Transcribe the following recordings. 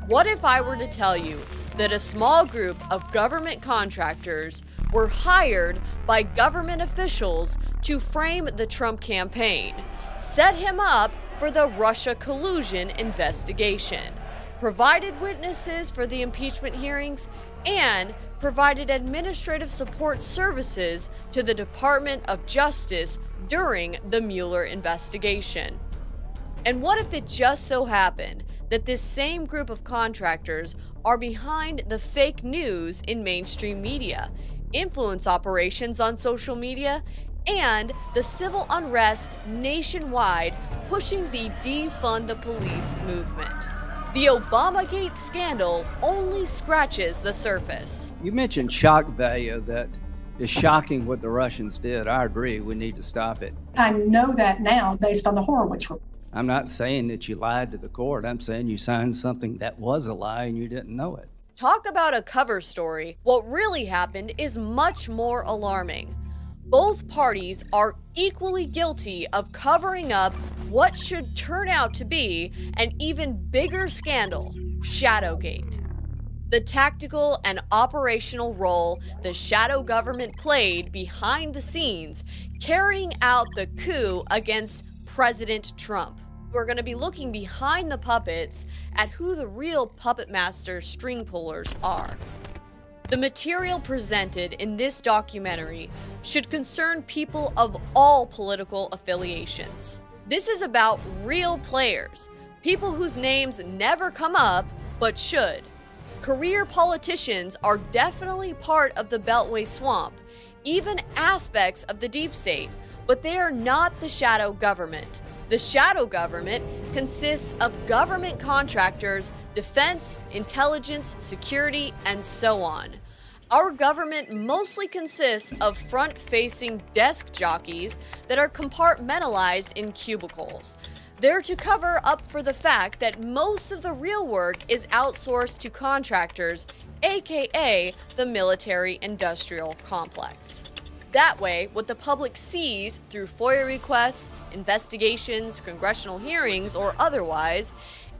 What if I were to tell you that a small group of government contractors were hired by government officials to frame the Trump campaign, set him up for the Russia collusion investigation, provided witnesses for the impeachment hearings, and provided administrative support services to the Department of Justice during the Mueller investigation? And what if it just so happened that this same group of contractors are behind the fake news in mainstream media, influence operations on social media, and the civil unrest nationwide pushing the defund the police movement? The Obamagate scandal only scratches the surface. You mentioned shock value. That is shocking what the Russians did. I agree, we need to stop it. I know that now based on the Horowitz report. I'm not saying that you lied to the court. I'm saying you signed something that was a lie and you didn't know it. Talk about a cover story. What really happened is much more alarming. Both parties are equally guilty of covering up what should turn out to be an even bigger scandal, Shadowgate. The tactical and operational role the shadow government played behind the scenes, carrying out the coup against President Trump. We're going to be looking behind the puppets at who the real puppet master string pullers are. The material presented in this documentary should concern people of all political affiliations. This is about real players, people whose names never come up but should. Career politicians are definitely part of the Beltway swamp, even aspects of the deep state, but they are not the shadow government. The shadow government consists of government contractors, defense, intelligence, security, and so on. Our government mostly consists of front-facing desk jockeys that are compartmentalized in cubicles. They're to cover up for the fact that most of the real work is outsourced to contractors, aka the military-industrial complex. That way, what the public sees through FOIA requests, investigations, congressional hearings, or otherwise,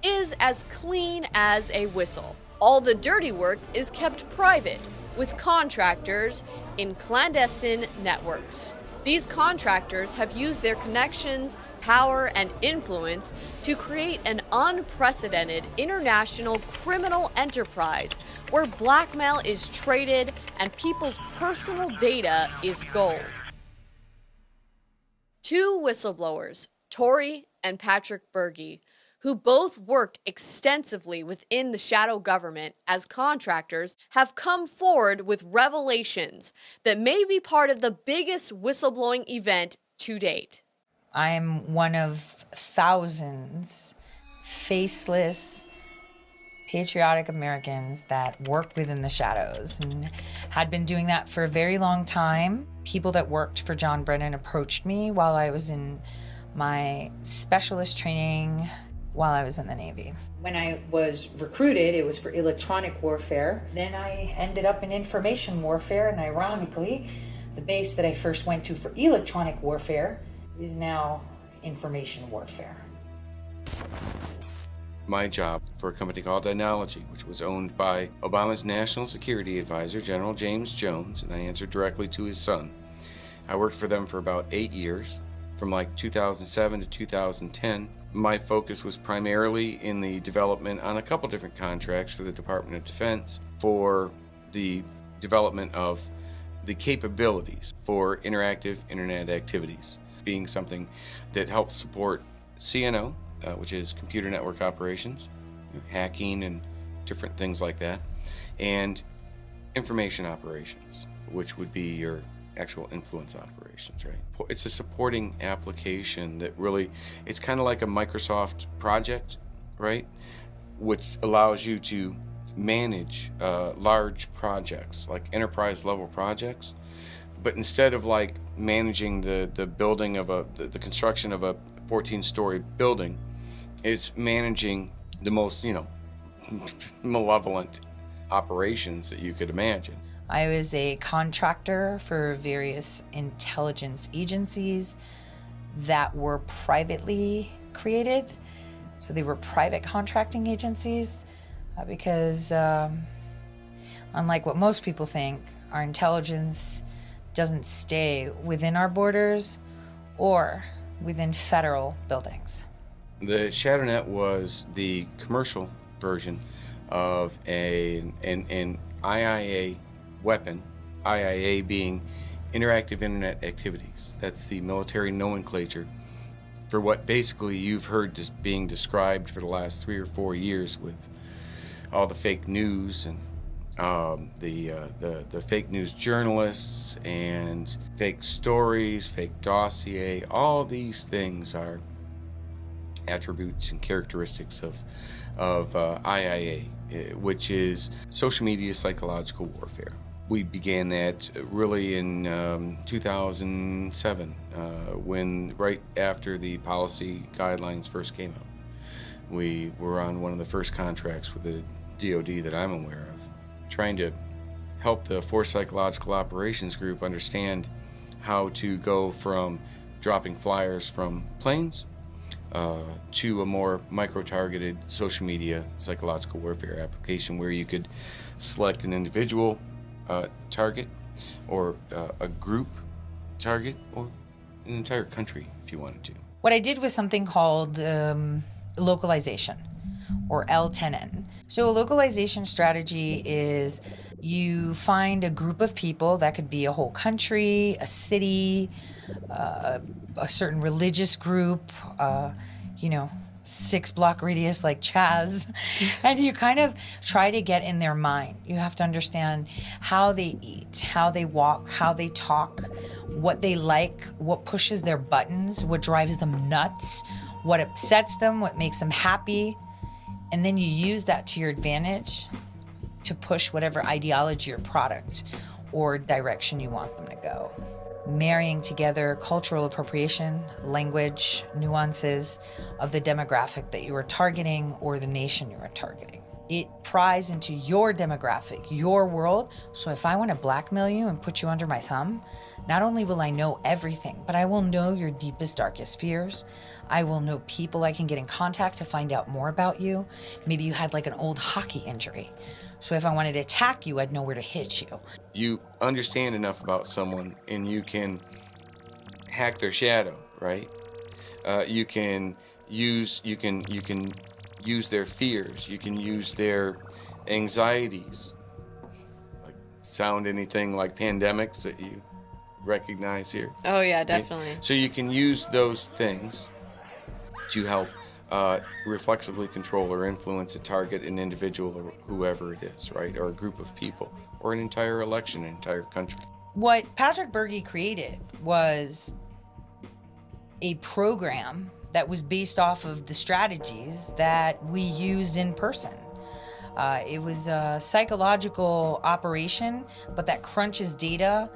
is as clean as a whistle. All the dirty work is kept private, with contractors in clandestine networks. These contractors have used their connections, power, and influence to create an unprecedented international criminal enterprise where blackmail is traded and people's personal data is gold. Two whistleblowers, Tory and Patrick Bergy, who both worked extensively within the shadow government as contractors, have come forward with revelations that may be part of the biggest whistleblowing event to date. I'm one of thousands faceless, patriotic Americans that work within the shadows and had been doing that for a very long time. People that worked for John Brennan approached me while I was in my specialist training while I was in the Navy. When I was recruited, it was for electronic warfare. Then I ended up in information warfare, and ironically, the base that I first went to for electronic warfare is now information warfare. My job for a company called Dynology, which was owned by Obama's National Security Advisor, General James Jones, and I answered directly to his son. I worked for them for about 8 years, from like 2007 to 2010. My focus was primarily in the development on a couple different contracts for the Department of Defense for the development of the capabilities for interactive internet activities, being something that helps support CNO, which is computer network operations, hacking and different things like that, and information operations, which would be your actual influence operations, right? It's a supporting application that really, it's kind of like a Microsoft project, right? Which allows you to manage large projects, like enterprise level projects. But instead of like managing the building of the construction of a 14-story building, it's managing the most, malevolent operations that you could imagine. I was a contractor for various intelligence agencies that were privately created. So they were private contracting agencies. because unlike what most people think, our intelligence doesn't stay within our borders or within federal buildings. The ShadowNet was the commercial version of an IIA weapon, IIA being Interactive Internet Activities. That's the military nomenclature for what basically you've heard just being described for the last 3 or 4 years with all the fake news and the fake news journalists and fake stories, fake dossier. All these things are attributes and characteristics of IIA, which is social media psychological warfare. We began that really in 2007, when right after the policy guidelines first came out. We were on one of the first contracts with the DoD that I'm aware of, trying to help the Force Psychological Operations Group understand how to go from dropping flyers from planes to a more micro-targeted social media psychological warfare application where you could select an individual target or a group target or an entire country if you wanted to. What I did was something called localization, or L10N. So a localization strategy is you find a group of people, that could be a whole country, a city, a certain religious group, 6-block radius like Chaz, and you kind of try to get in their mind. You have to understand how they eat, how they walk, how they talk, what they like, what pushes their buttons, what drives them nuts, what upsets them, what makes them happy, and then you use that to your advantage to push whatever ideology or product or direction you want them to go. Marrying together cultural appropriation, language, nuances of the demographic that you are targeting or the nation you are targeting. It pries into your demographic, your world. So if I want to blackmail you and put you under my thumb, not only will I know everything, but I will know your deepest, darkest fears. I will know people I can get in contact to find out more about you. Maybe you had like an old hockey injury. So if I wanted to attack you, I'd know where to hit you. You understand enough about someone and you can hack their shadow, right? You can use their fears. You can use their anxieties. Like, sound anything like pandemics that you recognize here? Oh yeah, definitely. Okay? So you can use those things to help reflexively control or influence a target, an individual, or whoever it is, right? Or a group of people, or an entire election, an entire country. What Patrick Bergy created was a program that was based off of the strategies that we used in person. It was a psychological operation, but that crunches data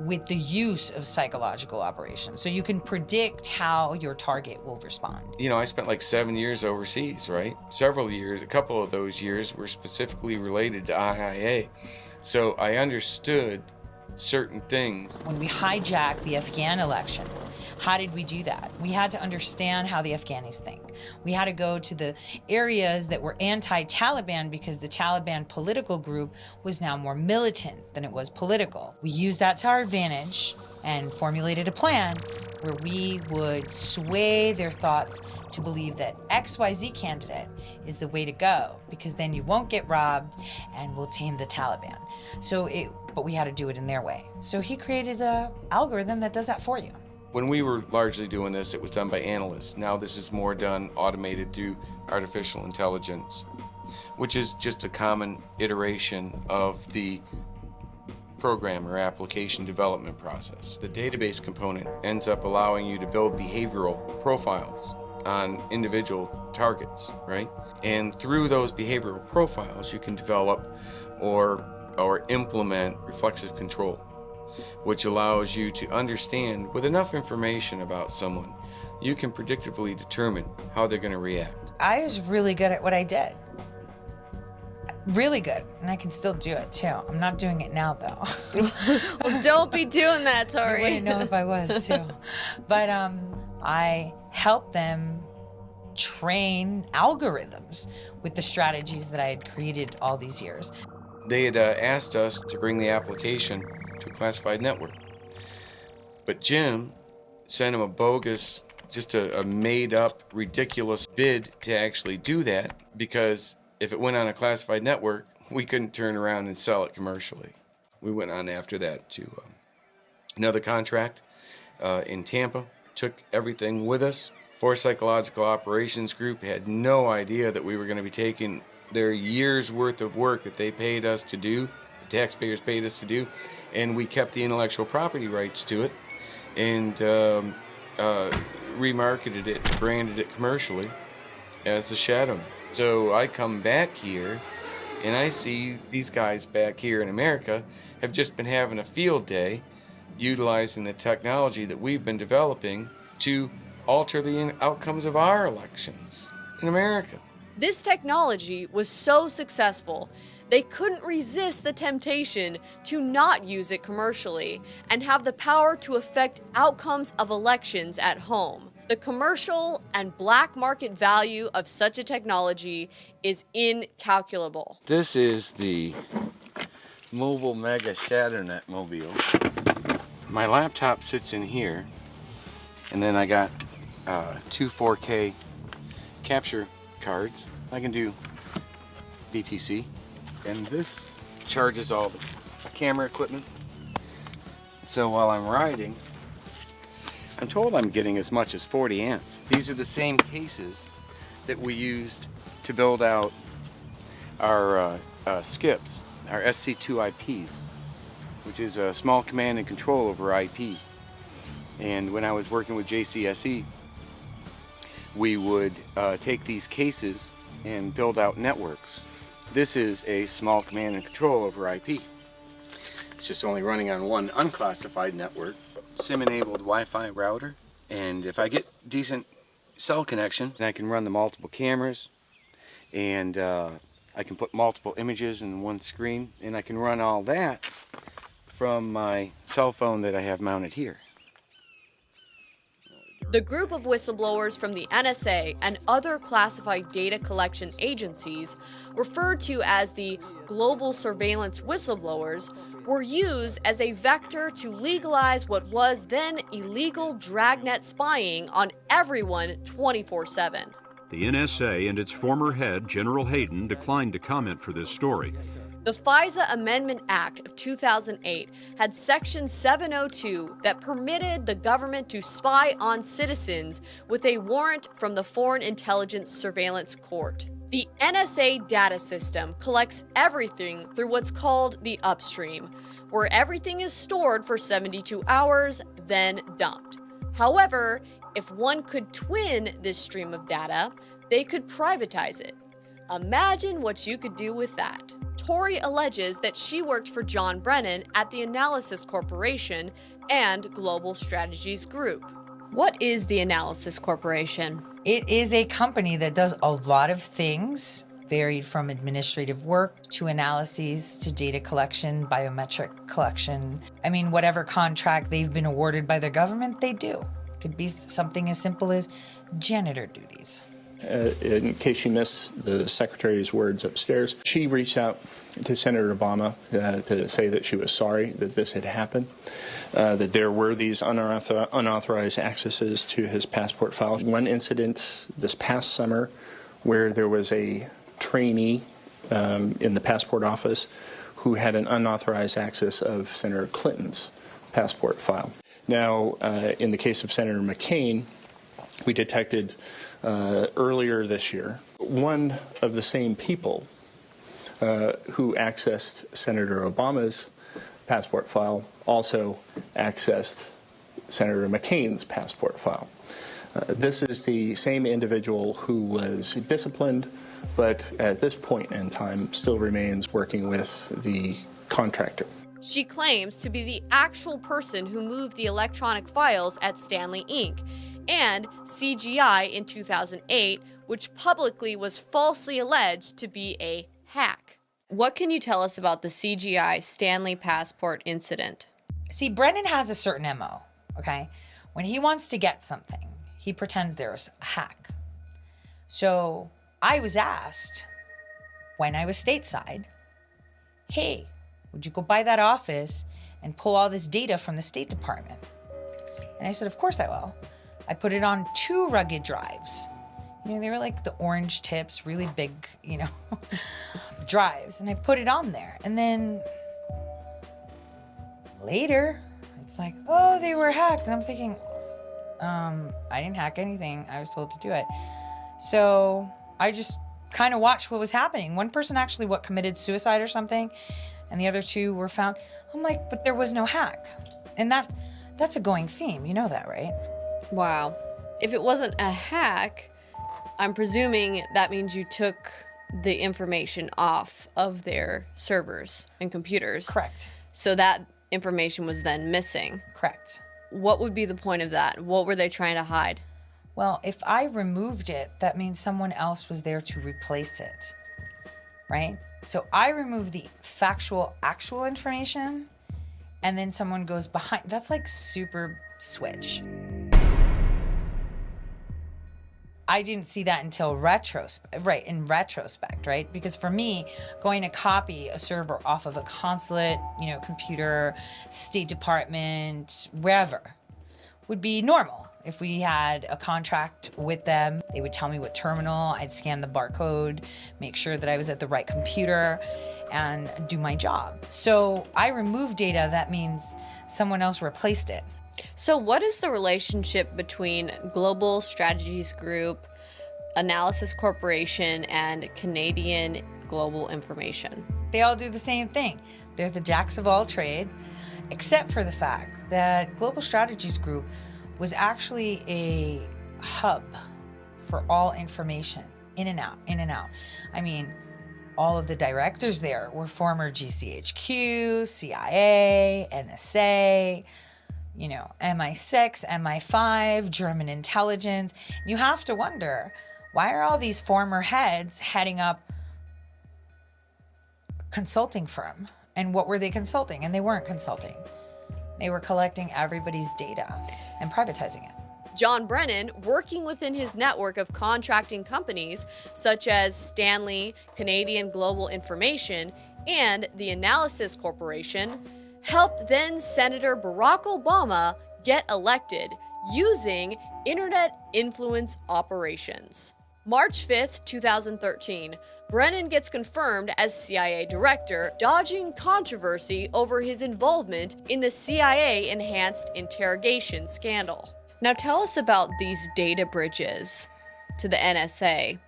with the use of psychological operations. So you can predict how your target will respond. You know, I spent like 7 years overseas, right? Several years, a couple of those years were specifically related to IIA. So I understood certain things. When we hijacked the Afghan elections, how did we do that? We had to understand how the Afghanis think. We had to go to the areas that were anti-Taliban because the Taliban political group was now more militant than it was political. We used that to our advantage and formulated a plan where we would sway their thoughts to believe that XYZ candidate is the way to go, because then you won't get robbed and we'll tame the Taliban. But we had to do it in their way. So he created an algorithm that does that for you. When we were largely doing this, it was done by analysts. Now this is more done automated through artificial intelligence, which is just a common iteration of the program or application development process. The database component ends up allowing you to build behavioral profiles on individual targets, right? And through those behavioral profiles, you can develop or implement reflexive control, which allows you to understand, with enough information about someone, you can predictively determine how they're going to react. I was really good at what I did. Really good, and I can still do it too. I'm not doing it now though. Well, don't be doing that, I Tori. wouldn't know if I was too. But I helped them train algorithms with the strategies that I had created all these years. They had asked us to bring the application to a classified network. But Jim sent him a bogus, just a made-up, ridiculous bid to actually do that, because if it went on a classified network, we couldn't turn around and sell it commercially. We went on after that to another contract in Tampa, took everything with us. Force Psychological Operations Group had no idea that we were going to be taking their years' worth of work that they paid us to do, the taxpayers paid us to do, and we kept the intellectual property rights to it and remarketed it, branded it commercially as the Shadowgate. So I come back here and I see these guys back here in America have just been having a field day utilizing the technology that we've been developing to alter the outcomes of our elections in America. This technology was so successful, they couldn't resist the temptation to not use it commercially and have the power to affect outcomes of elections at home. The commercial and black market value of such a technology is incalculable. This is the Mobile Mega Shadownet Mobile. My laptop sits in here, and then I got 2 4K capture cards. I can do VTC, and this charges all the camera equipment. So while I'm riding, I'm told I'm getting as much as 40 amps. These are the same cases that we used to build out our skips, our SC2 IPs, which is a small command and control over IP. And when I was working with JCSE, we would take these cases and build out networks. This is a small command and control over IP. It's just only running on one unclassified network, SIM-enabled Wi-Fi router. And if I get decent cell connection, I can run the multiple cameras, and I can put multiple images in one screen, and I can run all that from my cell phone that I have mounted here. The group of whistleblowers from the NSA and other classified data collection agencies, referred to as the Global Surveillance Whistleblowers, were used as a vector to legalize what was then illegal dragnet spying on everyone 24/7. The NSA and its former head, General Hayden, declined to comment for this story. The FISA Amendment Act of 2008 had Section 702 that permitted the government to spy on citizens with a warrant from the Foreign Intelligence Surveillance Court. The NSA data system collects everything through what's called the upstream, where everything is stored for 72 hours, then dumped. However, if one could twin this stream of data, they could privatize it. Imagine what you could do with that. Tori alleges that she worked for John Brennan at the Analysis Corporation and Global Strategies Group. What is the Analysis Corporation? It is a company that does a lot of things, varied from administrative work to analyses to data collection, biometric collection. I mean, whatever contract they've been awarded by the government, they do. Could be something as simple as janitor duties. In case you missed the secretary's words upstairs, she reached out to Senator Obama to say that she was sorry that this had happened, that there were these unauthorized accesses to his passport file. One incident this past summer where there was a trainee in the passport office who had an unauthorized access of Senator Clinton's passport file. Now, in the case of Senator McCain, we detected earlier this year one of the same people who accessed Senator Obama's passport file also accessed Senator McCain's passport file. This is the same individual who was disciplined, but at this point in time still remains working with the contractor. She claims to be the actual person who moved the electronic files at Stanley Inc. and CGI in 2008, which publicly was falsely alleged to be a hack. What can you tell us about the CGI Stanley passport incident? See, Brennan has a certain MO, okay? When he wants to get something, he pretends there's a hack. So I was asked when I was stateside, hey, would you go by that office and pull all this data from the State Department? And I said, of course I will. I put it on 2 rugged drives. They were like the orange tips, really big, drives. And I put it on there. And then later, it's like, oh, they were hacked. And I'm thinking, I didn't hack anything. I was told to do it. So I just kind of watched what was happening. One person actually committed suicide or something, and the other 2 were found. I'm like, but there was no hack. And that's a going theme. You know that, right? Wow. If it wasn't a hack, I'm presuming that means you took the information off of their servers and computers. Correct. So that information was then missing. Correct. What would be the point of that? What were they trying to hide? Well, if I removed it, that means someone else was there to replace it, right? So I remove the actual information, and then someone goes behind. That's like super switch. I didn't see that until in retrospect, right? Because for me, going to copy a server off of a consulate, computer, State Department, wherever, would be normal. If we had a contract with them, they would tell me what terminal, I'd scan the barcode, make sure that I was at the right computer, and do my job. So I remove data, that means someone else replaced it. So what is the relationship between Global Strategies Group, Analysis Corporation, and Canadian Global Information? They all do the same thing. They're the jacks of all trades, except for the fact that Global Strategies Group was actually a hub for all information, in and out, in and out. I mean, all of the directors there were former GCHQ, CIA, NSA, MI6, MI5, German intelligence. You have to wonder, why are all these former heads heading up consulting firm? And what were they consulting? And they weren't consulting. They were collecting everybody's data and privatizing it. John Brennan, working within his network of contracting companies such as Stanley, Canadian Global Information, and the Analysis Corporation, helped then Senator Barack Obama get elected using internet influence operations. March 5th, 2013, Brennan gets confirmed as CIA director, dodging controversy over his involvement in the CIA enhanced interrogation scandal. Now tell us about these data bridges to the NSA.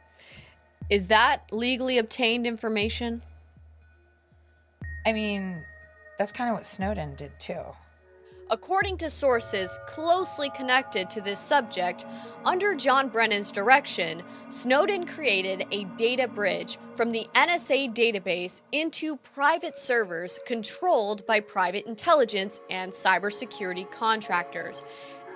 Is that legally obtained information? I mean, that's kind of what Snowden did too. According to sources closely connected to this subject, under John Brennan's direction, Snowden created a data bridge from the NSA database into private servers controlled by private intelligence and cybersecurity contractors,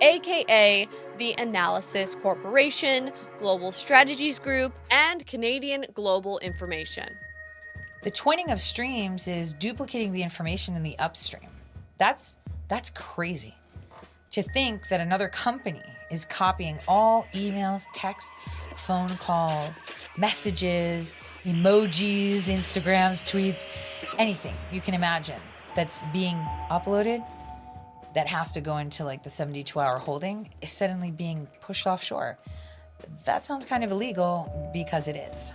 aka the Analysis Corporation, Global Strategies Group, and Canadian Global Information. The twinning of streams is duplicating the information in the upstream. That's crazy. To think that another company is copying all emails, texts, phone calls, messages, emojis, Instagrams, tweets, anything you can imagine that's being uploaded that has to go into like the 72-hour holding is suddenly being pushed offshore. That sounds kind of illegal because it is.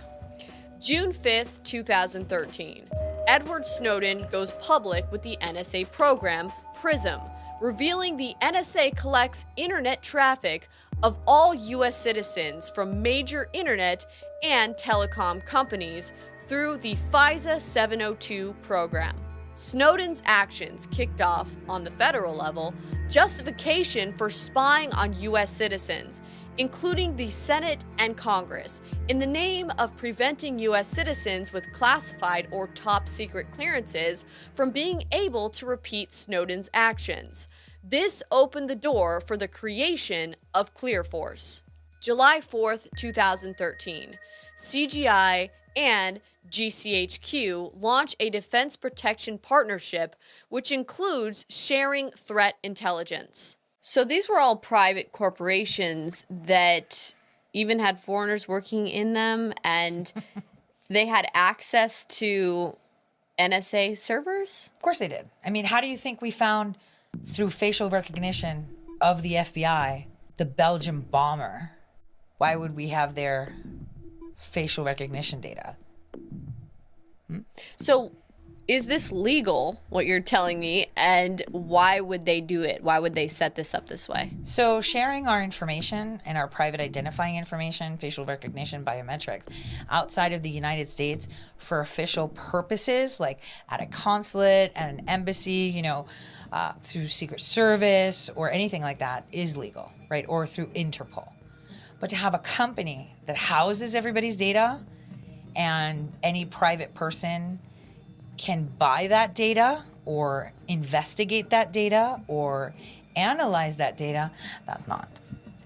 June 5th, 2013, Edward Snowden goes public with the NSA program PRISM, revealing the NSA collects internet traffic of all U.S. citizens from major internet and telecom companies through the FISA 702 program. Snowden's actions kicked off, on the federal level, justification for spying on U.S. citizens, including the Senate and Congress, in the name of preventing U.S. citizens with classified or top-secret clearances from being able to repeat Snowden's actions. This opened the door for the creation of ClearForce. July 4th, 2013, CGI and GCHQ launch a defense protection partnership which includes sharing threat intelligence. So these were all private corporations that even had foreigners working in them, and they had access to NSA servers? Of course they did. I mean, how do you think we found, through facial recognition of the FBI, the Belgian bomber? Why would we have their facial recognition data? So is this legal, what you're telling me, and why would they do it? Why would they set this up this way? So sharing our information and our private identifying information, facial recognition, biometrics, outside of the United States for official purposes, like at a consulate, at an embassy, through Secret Service or anything like that, is legal, right? Or through Interpol. But to have a company that houses everybody's data and any private person can buy that data or investigate that data or analyze that data, that's not.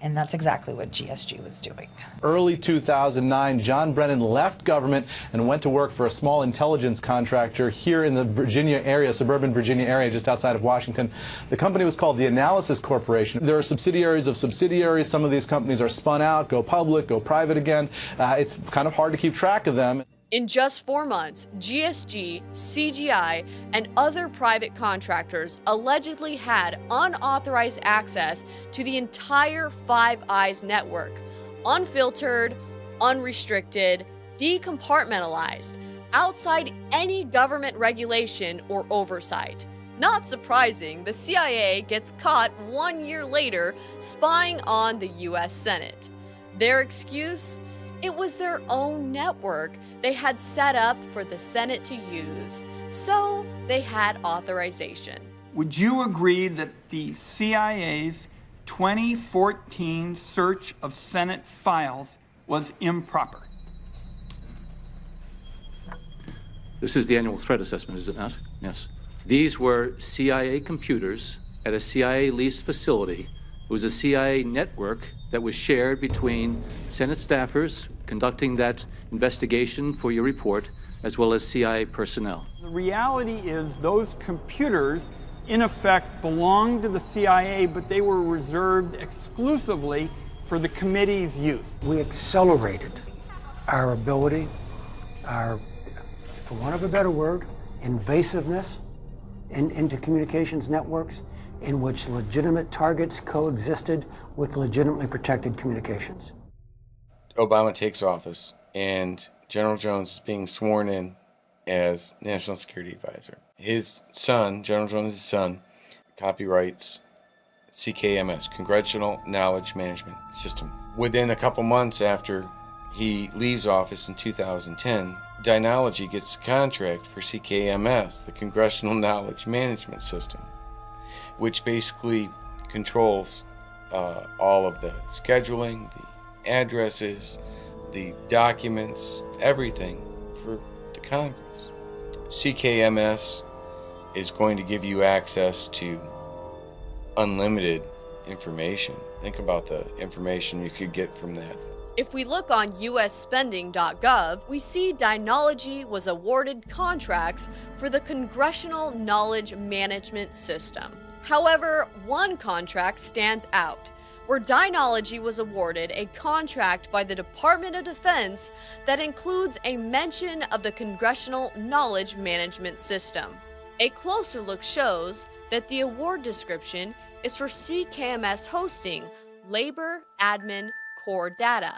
And that's exactly what GSG was doing. Early 2009, John Brennan left government and went to work for a small intelligence contractor here in the Virginia area, suburban Virginia area, just outside of Washington. The company was called the Analysis Corporation. There are subsidiaries of subsidiaries. Some of these companies are spun out, go public, go private again. It's kind of hard to keep track of them. In just 4 months, GSG, CGI, and other private contractors allegedly had unauthorized access to the entire Five Eyes network, unfiltered, unrestricted, decompartmentalized, outside any government regulation or oversight. Not surprising, the CIA gets caught 1 year later spying on the US Senate. Their excuse? It was their own network they had set up for the Senate to use, so they had authorization. Would you agree that the CIA's 2014 search of Senate files was improper? This is the annual threat assessment, is it not? Yes. These were CIA computers at a CIA leased facility. It was a CIA network that was shared between Senate staffers conducting that investigation for your report, as well as CIA personnel. The reality is those computers, in effect, belonged to the CIA, but they were reserved exclusively for the committee's use. We accelerated our ability, our, for want of a better word, invasiveness into communications networks in which legitimate targets coexisted with legitimately protected communications. Obama takes office, and General Jones is being sworn in as National Security Advisor. His son, General Jones' son, copyrights CKMS, Congressional Knowledge Management System. Within a couple months after he leaves office in 2010, Dynology gets a contract for CKMS, the Congressional Knowledge Management System, which basically controls all of the scheduling, the addresses, the documents, everything for the Congress. CKMS is going to give you access to unlimited information. Think about the information you could get from that. If we look on usspending.gov, we see Dynology was awarded contracts for the Congressional Knowledge Management System. However, one contract stands out, where Dynology was awarded a contract by the Department of Defense that includes a mention of the Congressional Knowledge Management System. A closer look shows that the award description is for CKMS hosting Labor Admin Core Data.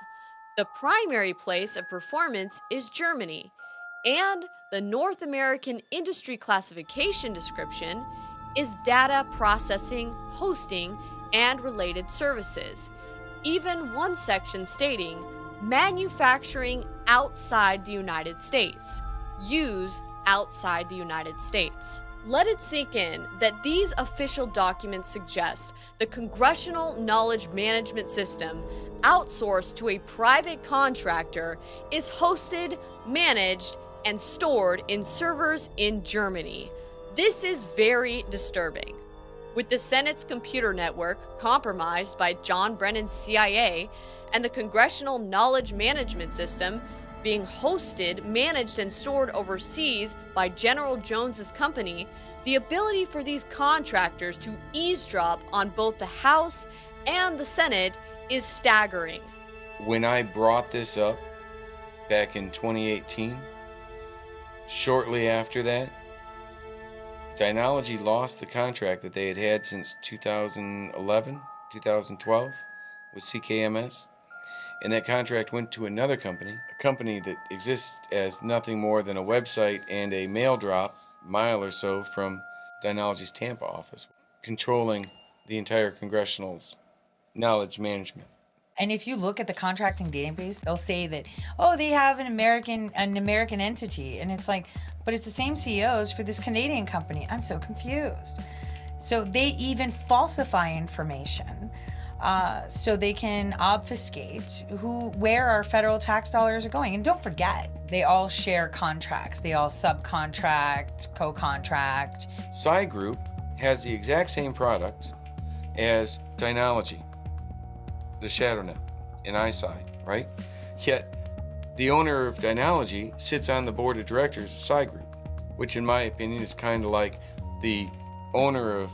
The primary place of performance is Germany, and the North American Industry Classification description is data processing, hosting, and related services. Even one section stating manufacturing outside the United States, use outside the United States. Let it sink in that these official documents suggest the Congressional Knowledge Management System, outsourced to a private contractor, is hosted, managed, and stored in servers in Germany. This is very disturbing. With the Senate's computer network compromised by John Brennan's CIA and the Congressional Knowledge Management System being hosted, managed, and stored overseas by General Jones's company, the ability for these contractors to eavesdrop on both the House and the Senate is staggering. When I brought this up back in 2018, shortly after that, Dynology lost the contract that they had had since 2011, 2012 with CKMS. And that contract went to another company, a company that exists as nothing more than a website and a mail drop mile or so from Dynology's Tampa office, controlling the entire congressional's knowledge management. And if you look at the contracting database, they'll say that, oh, they have an American entity. And it's like, but it's the same CEOs for this Canadian company. I'm so confused. So they even falsify information so they can obfuscate where our federal tax dollars are going. And don't forget, they all share contracts. They all subcontract, co-contract. Psy Group has the exact same product as Dynology, the ShadowNet, and iSci, right? Yet, the owner of Dynology sits on the board of directors of Psy Group, which in my opinion is kind of like the owner of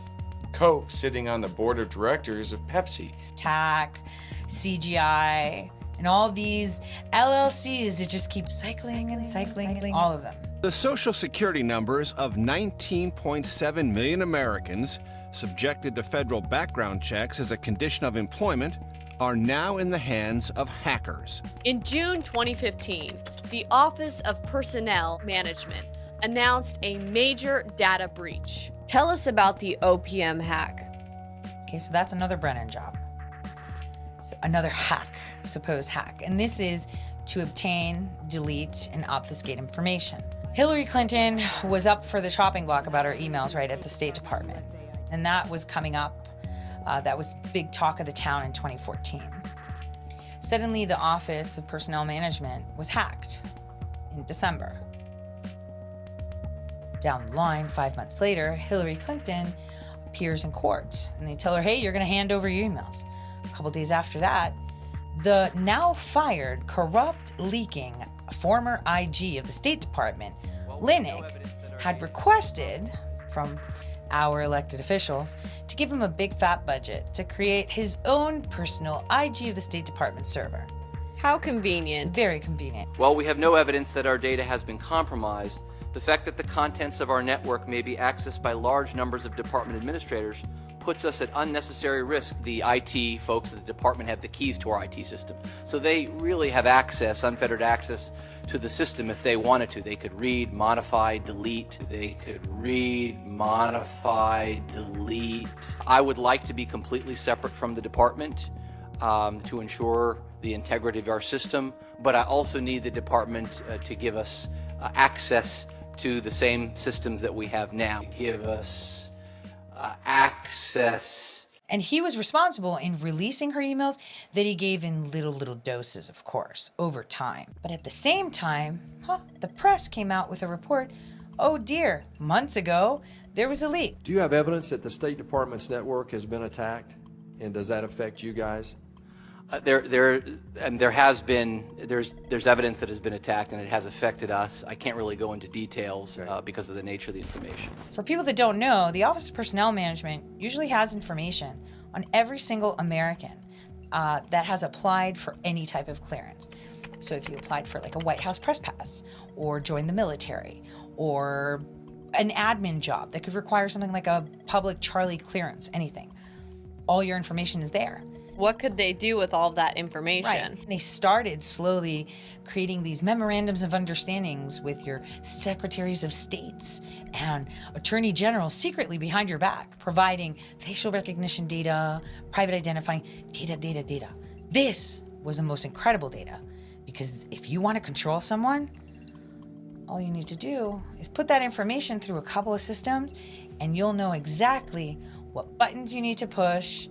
Coke sitting on the board of directors of Pepsi. TAC, CGI, and all these LLCs that just keep cycling and cycling, all of them. The Social Security numbers of 19.7 million Americans subjected to federal background checks as a condition of employment are now in the hands of hackers. In June 2015, the Office of Personnel Management announced a major data breach. Tell us about the OPM hack. Okay, so that's another Brennan job. So another hack, supposed hack. And this is to obtain, delete, and obfuscate information. Hillary Clinton was up for the chopping block about her emails right at the State Department. And that was coming up. That was big talk of the town in 2014. Suddenly, the Office of Personnel Management was hacked in December. Down the line, 5 months later, Hillary Clinton appears in court, and they tell her, hey, you're going to hand over your emails. A couple days after that, the now fired, corrupt, leaking former IG of the State Department, Linnick, had requested from our elected officials to give him a big fat budget to create his own personal IG of the State Department server. How convenient. Very convenient. While we have no evidence that our data has been compromised, the fact that the contents of our network may be accessed by large numbers of department administrators puts us at unnecessary risk. The IT folks at the department have the keys to our IT system. So they really have access, unfettered access to the system if they wanted to. They could read, modify, delete. They could read, modify, delete. I would like to be completely separate from the department to ensure the integrity of our system, but I also need the department to give us access to the same systems that we have now. Give us access. And he was responsible in releasing her emails that he gave in little doses, of course, over time. But at the same time, the press came out with a report, oh dear, months ago, there was a leak. Do you have evidence that the State Department's network has been attacked? And does that affect you guys? There's evidence that has been attacked and it has affected us. I can't really go into details because of the nature of the information. For people that don't know, the Office of Personnel Management usually has information on every single American that has applied for any type of clearance. So if you applied for like a White House press pass or joined the military or an admin job that could require something like a public Charlie clearance, anything, all your information is there. What could they do with all of that information? Right. They started slowly creating these memorandums of understandings with your secretaries of states and attorney generals secretly behind your back, providing facial recognition data, private identifying data. This was the most incredible data because if you want to control someone, all you need to do is put that information through a couple of systems and you'll know exactly what buttons you need to push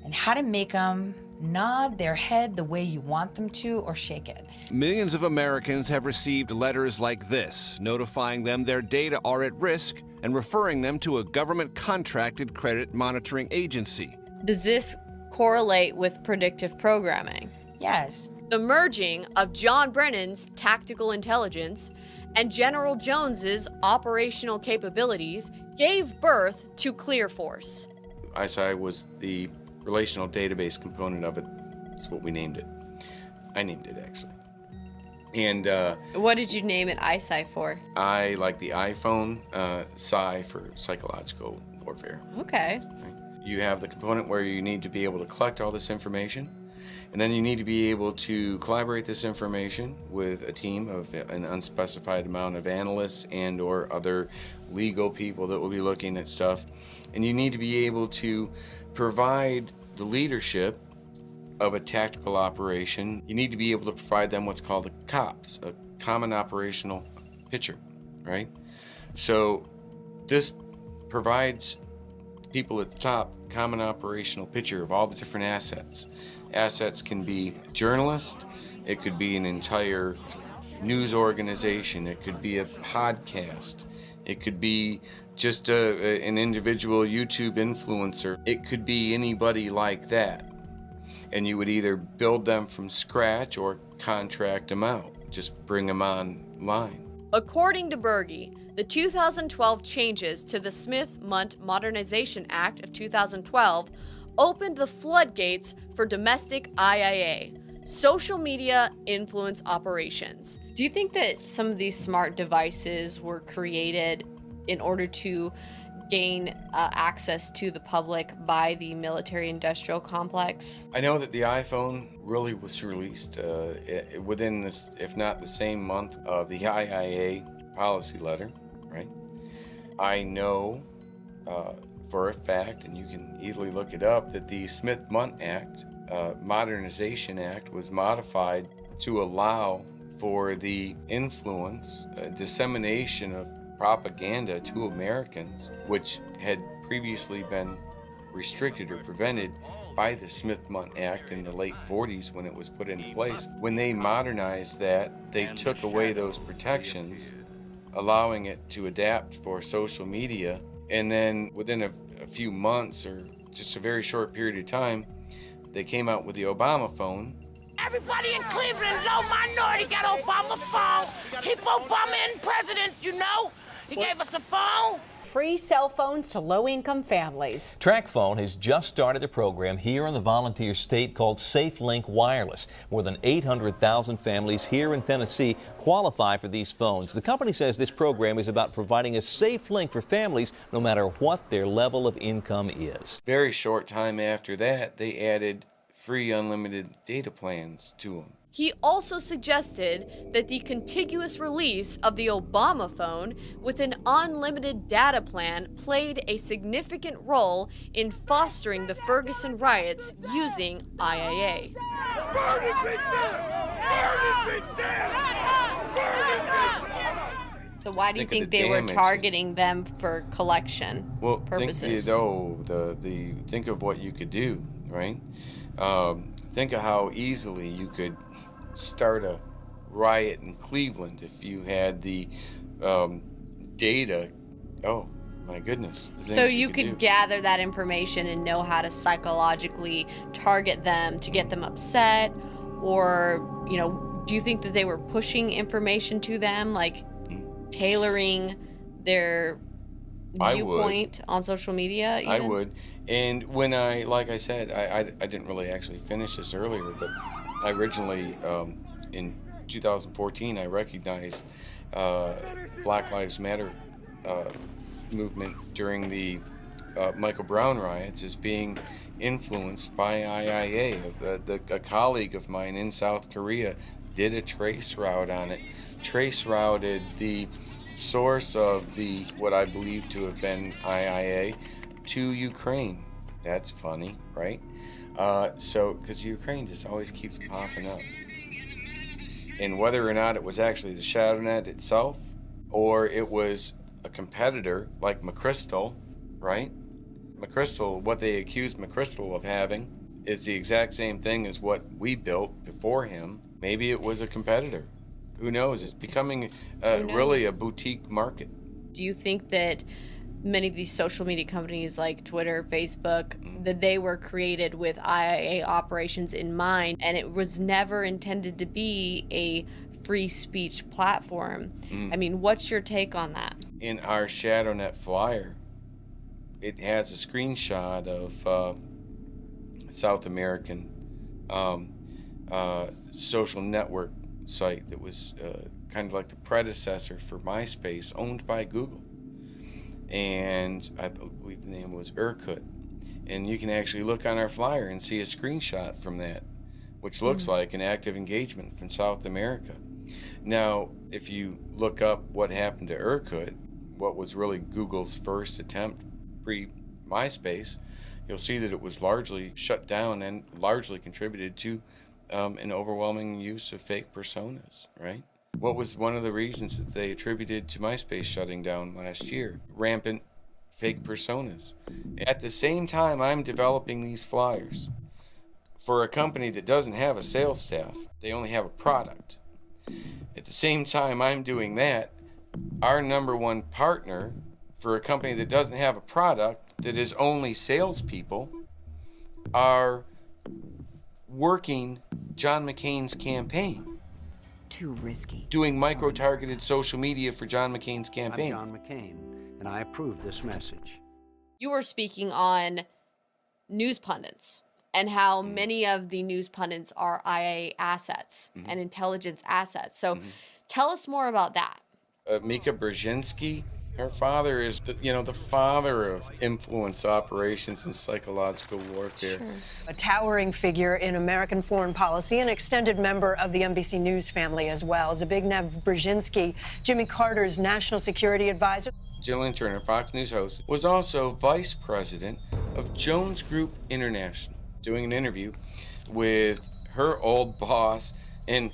and how to make them nod their head the way you want them to or shake it. Millions of Americans have received letters like this, notifying them their data are at risk and referring them to a government-contracted credit monitoring agency. Does this correlate with predictive programming? Yes. The merging of John Brennan's tactical intelligence and General Jones's operational capabilities gave birth to ClearForce. iSci was the relational database component of it. That's what we named it. I named it, actually. And what did you name it ISI for? I like the iPhone, Psi for psychological warfare. Okay. Right? You have the component where you need to be able to collect all this information, and then you need to be able to collaborate this information with a team of an unspecified amount of analysts and or other legal people that will be looking at stuff. And you need to be able to provide the leadership of a tactical operation. You need to be able to provide them what's called a COPS, a common operational picture, right? So this provides people at the top common operational picture of all the different assets. Assets can be journalists, it could be an entire news organization, it could be a podcast, it could be just an individual YouTube influencer, it could be anybody like that. And you would either build them from scratch or contract them out, just bring them online. According to Bergy, the 2012 changes to the Smith-Mundt Modernization Act of 2012 opened the floodgates for domestic IIA, social media influence operations. Do you think that some of these smart devices were created in order to gain access to the public by the military-industrial complex? I know that the iPhone really was released within this, if not the same month of the IIA policy letter, right? I know for a fact, and you can easily look it up, that the Smith-Mundt Act, Modernization Act, was modified to allow for the influence, dissemination of propaganda to Americans, which had previously been restricted or prevented by the Smith-Mundt Act in the late 40s when it was put into place. When they modernized that, they took away those protections, allowing it to adapt for social media. And then within a few months or just a very short period of time, they came out with the Obama phone. Everybody in Cleveland, low minority, got Obama phone. Keep Obama in president, you know. He gave us a phone. Free cell phones to low-income families. TrackPhone has just started a program here in the volunteer state called SafeLink Wireless. More than 800,000 families here in Tennessee qualify for these phones. The company says this program is about providing a safe link for families no matter what their level of income is. Very short time after that, they added free unlimited data plans to them. He also suggested that the contiguous release of the Obama phone with an unlimited data plan played a significant role in fostering the Ferguson riots using IIA. Burn it, bitch down! Burn it, bitch down! Burn it, bitch! So why do you think they were targeting them for collection purposes? Think of what you could do, right? Think of how easily you could start a riot in Cleveland if you had the data. Oh my goodness. So you could gather that information and know how to psychologically target them to get them upset, or, you know, do you think that they were pushing information to them, like tailoring their viewpoint on social media even? I would. And when like I said, I didn't really actually finish this earlier, but I originally, in 2014, I recognized Black Lives Matter movement during the Michael Brown riots as being influenced by IIA. A colleague of mine in South Korea did a trace route on it, trace routed the source of what I believe to have been IIA to Ukraine. That's funny, right? Because Ukraine just always keeps popping up. And whether or not it was actually the Shadownet itself, or it was a competitor like McChrystal, right? McChrystal, what they accused McChrystal of having is the exact same thing as what we built before him. Maybe it was a competitor. Who knows? It's becoming really a boutique market. Do you think that many of these social media companies like Twitter, Facebook, that they were created with IIA operations in mind, and it was never intended to be a free speech platform? I mean, what's your take on that? In our Shadownet flyer, it has a screenshot of South American social network site that was kind of like the predecessor for MySpace, owned by Google. And I believe the name was Urkut. And you can actually look on our flyer and see a screenshot from that, which looks like an active engagement from South America. Now, if you look up what happened to Urkut, what was really Google's first attempt pre-MySpace, you'll see that it was largely shut down and largely contributed to an overwhelming use of fake personas, right? What was one of the reasons that they attributed to MySpace shutting down last year? Rampant fake personas. At the same time, I'm developing these flyers for a company that doesn't have a sales staff. They only have a product. At the same time I'm doing that, our number one partner for a company that doesn't have a product, that is only salespeople, are working John McCain's campaign. Too risky. Doing micro-targeted social media for John McCain's campaign. I'm John McCain, and I approve this message. You were speaking on news pundits and how many of the news pundits are IA assets and intelligence assets. So tell us more about that. Mika Brzezinski, her father is the father of influence operations and psychological warfare. A towering figure in American foreign policy, an extended member of the NBC News family as well. Zbigniew Brzezinski, Jimmy Carter's national security advisor. Jillian Turner, Fox News host, was also vice president of Jones Group International, doing an interview with her old boss and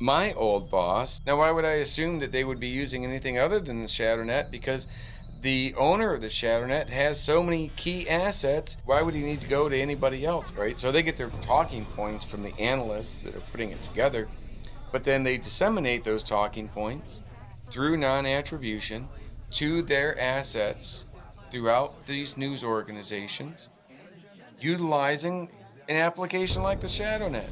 my old boss. Now, why would I assume that they would be using anything other than the Shadownet? Because the owner of the Shadownet has so many key assets. Why would he need to go to anybody else, right? So they get their talking points from the analysts that are putting it together, but then they disseminate those talking points through non-attribution to their assets throughout these news organizations, utilizing an application like the Shadownet.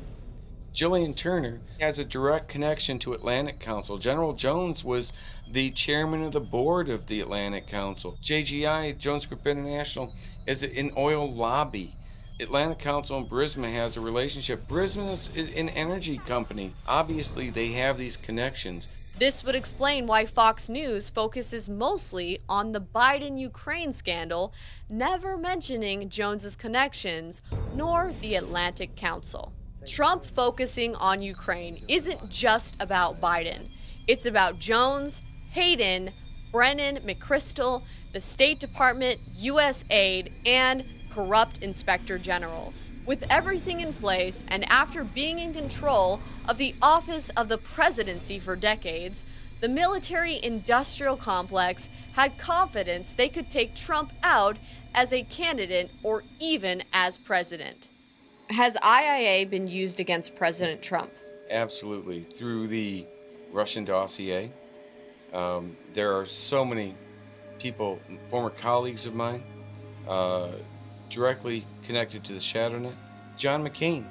Jillian Turner has a direct connection to Atlantic Council. General Jones was the chairman of the board of the Atlantic Council. JGI, Jones Group International, is an oil lobby. Atlantic Council and Burisma has a relationship. Burisma is an energy company. Obviously, they have these connections. This would explain why Fox News focuses mostly on the Biden-Ukraine scandal, never mentioning Jones's connections, nor the Atlantic Council. Trump focusing on Ukraine isn't just about Biden. It's about Jones, Hayden, Brennan, McChrystal, the State Department, USAID, and corrupt inspector generals. With everything in place and after being in control of the office of the presidency for decades, the military-industrial complex had confidence they could take Trump out as a candidate or even as president. Has IIA been used against President Trump? Absolutely. Through the Russian dossier, there are so many people, former colleagues of mine, directly connected to the Shadownet. John McCain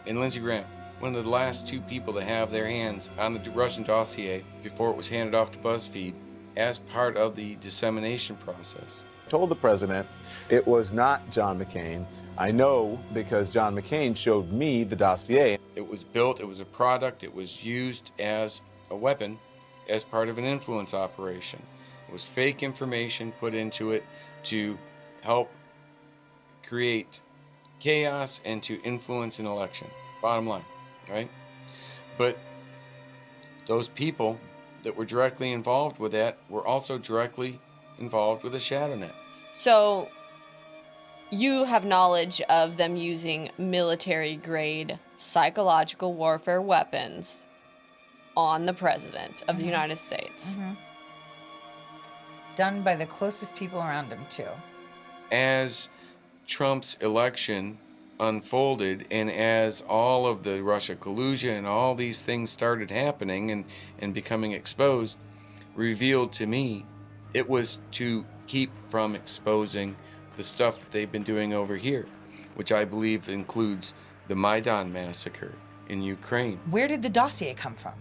and Lindsey Graham, one of the last two people to have their hands on the Russian dossier before it was handed off to BuzzFeed as part of the dissemination process. Told the president it was not John McCain. I know because John McCain showed me the dossier. It was built, it was a product, it was used as a weapon as part of an influence operation. It was fake information put into it to help create chaos and to influence an election. Bottom line, right? But those people that were directly involved with that were also directly involved with the Shadownet. So you have knowledge of them using military-grade psychological warfare weapons on the president of the United States. Done by the closest people around him, too. As Trump's election unfolded and as all of the Russia collusion and all these things started happening and becoming exposed, revealed to me, it was to keep from exposing the stuff that they've been doing over here, which I believe includes the Maidan massacre in Ukraine. Where did the dossier come from?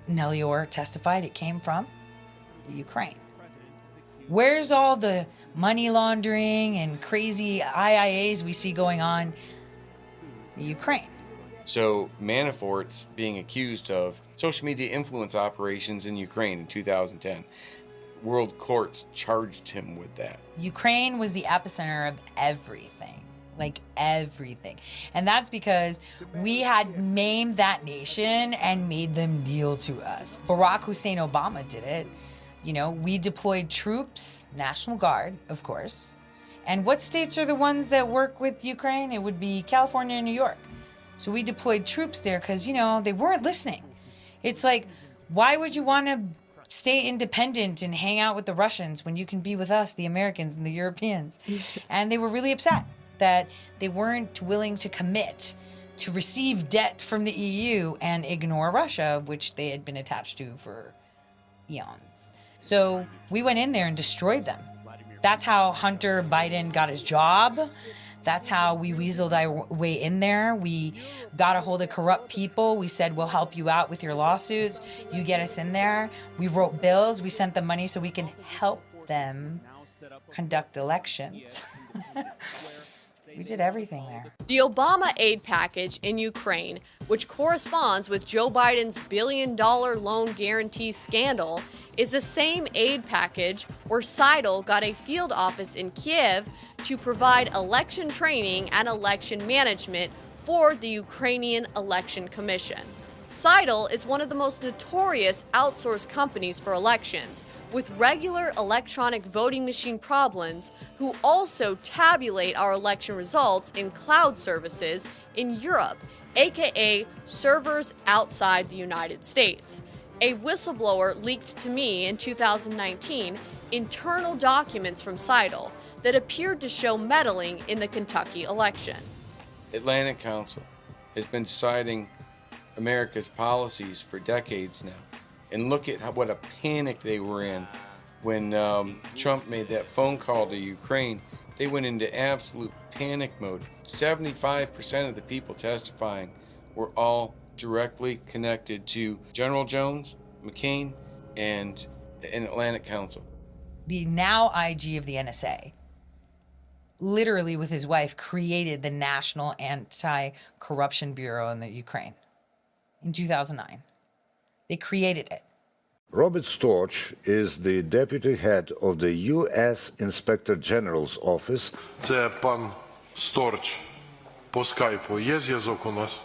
Nellie Orr testified it came from the Ukraine. Where's all the money laundering and crazy IIAs we see going on? Ukraine. So Manafort's being accused of social media influence operations in Ukraine in 2010. World courts charged him with that. Ukraine was the epicenter of everything, like everything. And that's because we had maimed that nation and made them kneel to us. Barack Hussein Obama did it. You know, we deployed troops, National Guard, of course. And what states are the ones that work with Ukraine? It would be California and New York. So we deployed troops there because, you know, they weren't listening. It's like, why would you want to stay independent and hang out with the Russians when you can be with us, the Americans and the Europeans? And they were really upset that they weren't willing to commit to receive debt from the EU and ignore Russia, which they had been attached to for eons. So we went in there and destroyed them. That's how Hunter Biden got his job. That's how we weaseled our way in there. We got a hold of corrupt people. We said, we'll help you out with your lawsuits. You get us in there. We wrote bills. We sent them money so we can help them conduct elections. We did everything there. The Obama aid package in Ukraine, which corresponds with Joe Biden's billion-dollar loan guarantee scandal, is the same aid package where Seidel got a field office in Kiev to provide election training and election management for the Ukrainian Election Commission. Seidel is one of the most notorious outsourced companies for elections, with regular electronic voting machine problems, who also tabulate our election results in cloud services in Europe, aka servers outside the United States. A whistleblower leaked to me in 2019 internal documents from Seidel that appeared to show meddling in the Kentucky election. Atlantic Council has been deciding America's policies for decades now. And look at what a panic they were in when Trump made that phone call to Ukraine. They went into absolute panic mode. 75% of the people testifying were all directly connected to General Jones, McCain, and an Atlantic Council. The now IG of the NSA, literally with his wife, created the National Anti-Corruption Bureau in the Ukraine in 2009. They created it. Robert Storch is the deputy head of the U.S. Inspector General's office. Це пан Storch. По скайпу є зв'язок у нас?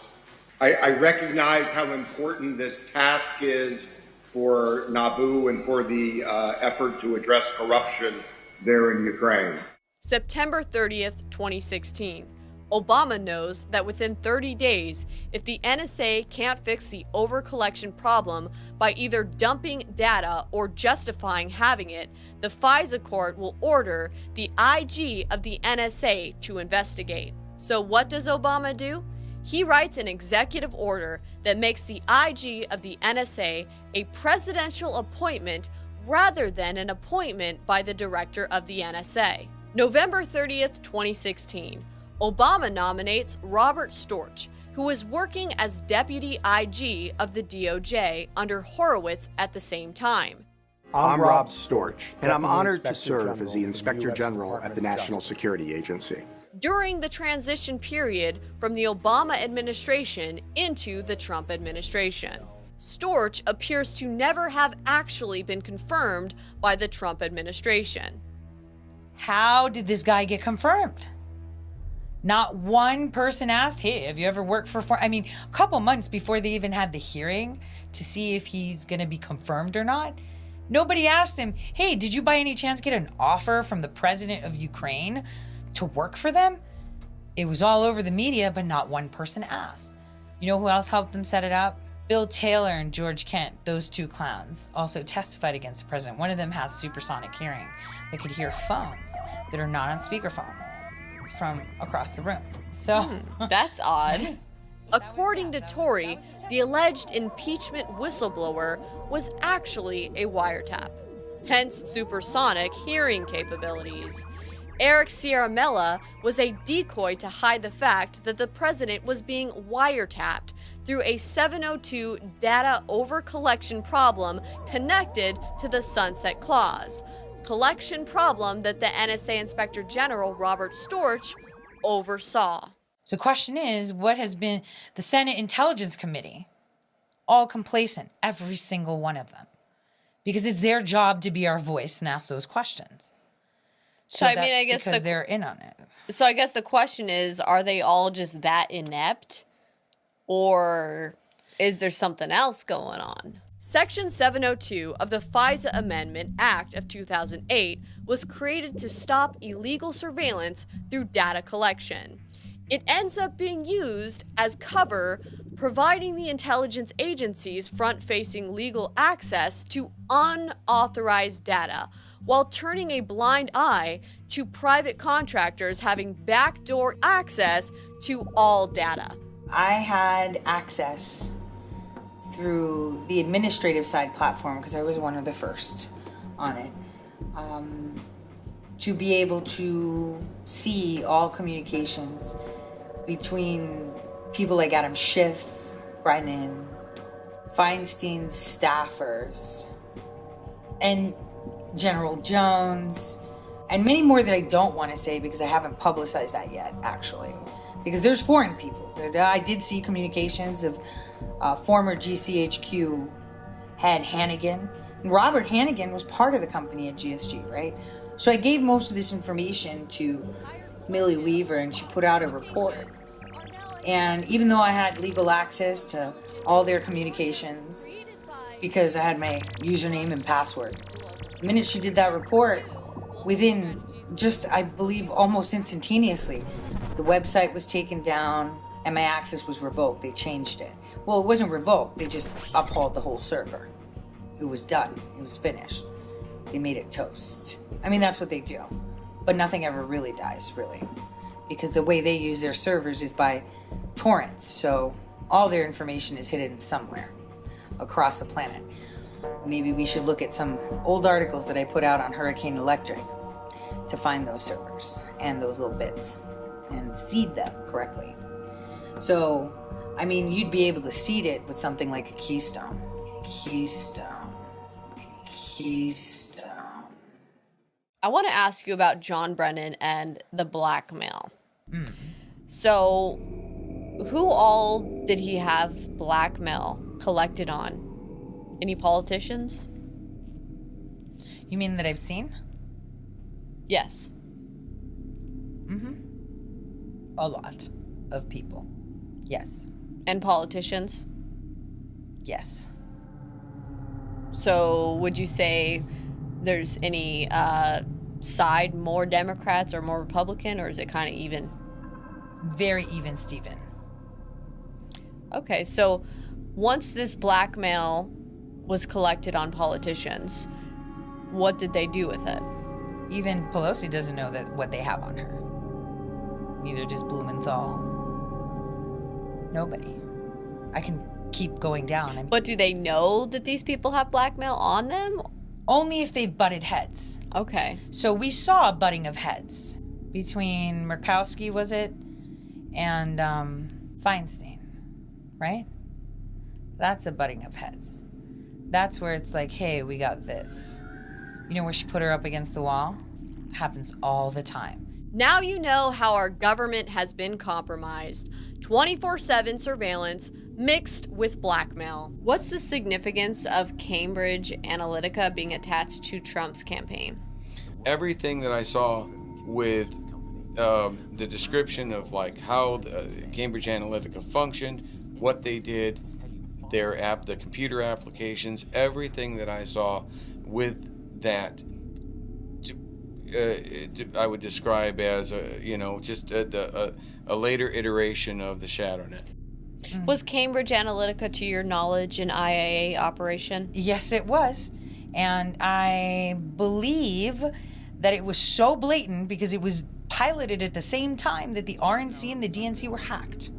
I recognize how important this task is for NABU and for the effort to address corruption there in Ukraine. September 30th, 2016. Obama knows that within 30 days, if the NSA can't fix the overcollection problem by either dumping data or justifying having it, the FISA court will order the IG of the NSA to investigate. So what does Obama do? He writes an executive order that makes the IG of the NSA a presidential appointment rather than an appointment by the director of the NSA. November 30th, 2016. Obama nominates Robert Storch, who was working as deputy IG of the DOJ under Horowitz at the same time. I'm Rob Storch, and I'm honored to serve as the Inspector General at the National Security Agency. During the transition period from the Obama administration into the Trump administration, Storch appears to never have actually been confirmed by the Trump administration. How did this guy get confirmed? Not one person asked, hey, have you ever worked for a couple months before they even had the hearing to see if he's gonna be confirmed or not. Nobody asked him, hey, did you by any chance get an offer from the president of Ukraine to work for them? It was all over the media, but not one person asked. You know who else helped them set it up? Bill Taylor and George Kent, those two clowns, also testified against the president. One of them has supersonic hearing. They could hear phones that are not on speakerphone from across the room. So that's odd. According to Tory, the alleged impeachment whistleblower was actually a wiretap, hence supersonic hearing capabilities. Eric Ciaramella was a decoy to hide the fact that the president was being wiretapped through a 702 data overcollection problem connected to the Sunset Clause, collection problem that the NSA Inspector General Robert Storch oversaw. So the question is, what has been the Senate Intelligence Committee? All complacent, every single one of them. Because it's their job to be our voice and ask those questions. So I mean, I guess because they're in on it. So I guess the question is, are they all just that inept? Or is there something else going on? Section 702 of the FISA Amendment Act of 2008 was created to stop illegal surveillance through data collection. It ends up being used as cover, providing the intelligence agencies front-facing legal access to unauthorized data, while turning a blind eye to private contractors having backdoor access to all data. I had access through the administrative side platform, because I was one of the first on it, to be able to see all communications between people like Adam Schiff, Brennan, Feinstein's staffers, and General Jones, and many more that I don't want to say because I haven't publicized that yet, actually. Because there's foreign people. I did see communications of former GCHQ head Hannigan. And Robert Hannigan was part of the company at GSG, right? So I gave most of this information to Millie Weaver, and she put out a report. And even though I had legal access to all their communications, because I had my username and password, the minute she did that report, within just, I believe, almost instantaneously, the website was taken down and my access was revoked. They changed it. Well, it wasn't revoked. They just upheld the whole server. It was done. It was finished. They made it toast. I mean, that's what they do. But nothing ever really dies, really. Because the way they use their servers is by torrents. So all their information is hidden somewhere across the planet. Maybe we should look at some old articles that I put out on Hurricane Electric to find those servers and those little bits and seed them correctly. So, I mean, you'd be able to seed it with something like a keystone. I want to ask you about John Brennan and the blackmail. So, who all did he have blackmail collected on? Any politicians? You mean that I've seen? Yes. A lot of people. Yes. And politicians? Yes. So would you say there's any side more Democrats or more Republican, or is it kind of even? Very even, Steven. Okay, so once this blackmail was collected on politicians, what did they do with it? Even Pelosi doesn't know that what they have on her. Neither does Blumenthal. Nobody. I can keep going down. But do they know that these people have blackmail on them? Only if they've butted heads. Okay. So we saw a butting of heads between Murkowski, was it, and Feinstein, right? That's a butting of heads. That's where it's like, hey, we got this. You know where she put her up against the wall? Happens all the time. Now you know how our government has been compromised. 24/7 surveillance mixed with blackmail. What's the significance of Cambridge Analytica being attached to Trump's campaign? Everything that I saw with the description of like how Cambridge Analytica functioned, what they did, their app, the computer applications, everything that I saw with that, I would describe as just a later iteration of the ShadowNet. Was Cambridge Analytica, to your knowledge, an IAA operation? Yes, it was. And I believe that it was so blatant because it was piloted at the same time that the RNC and the DNC were hacked.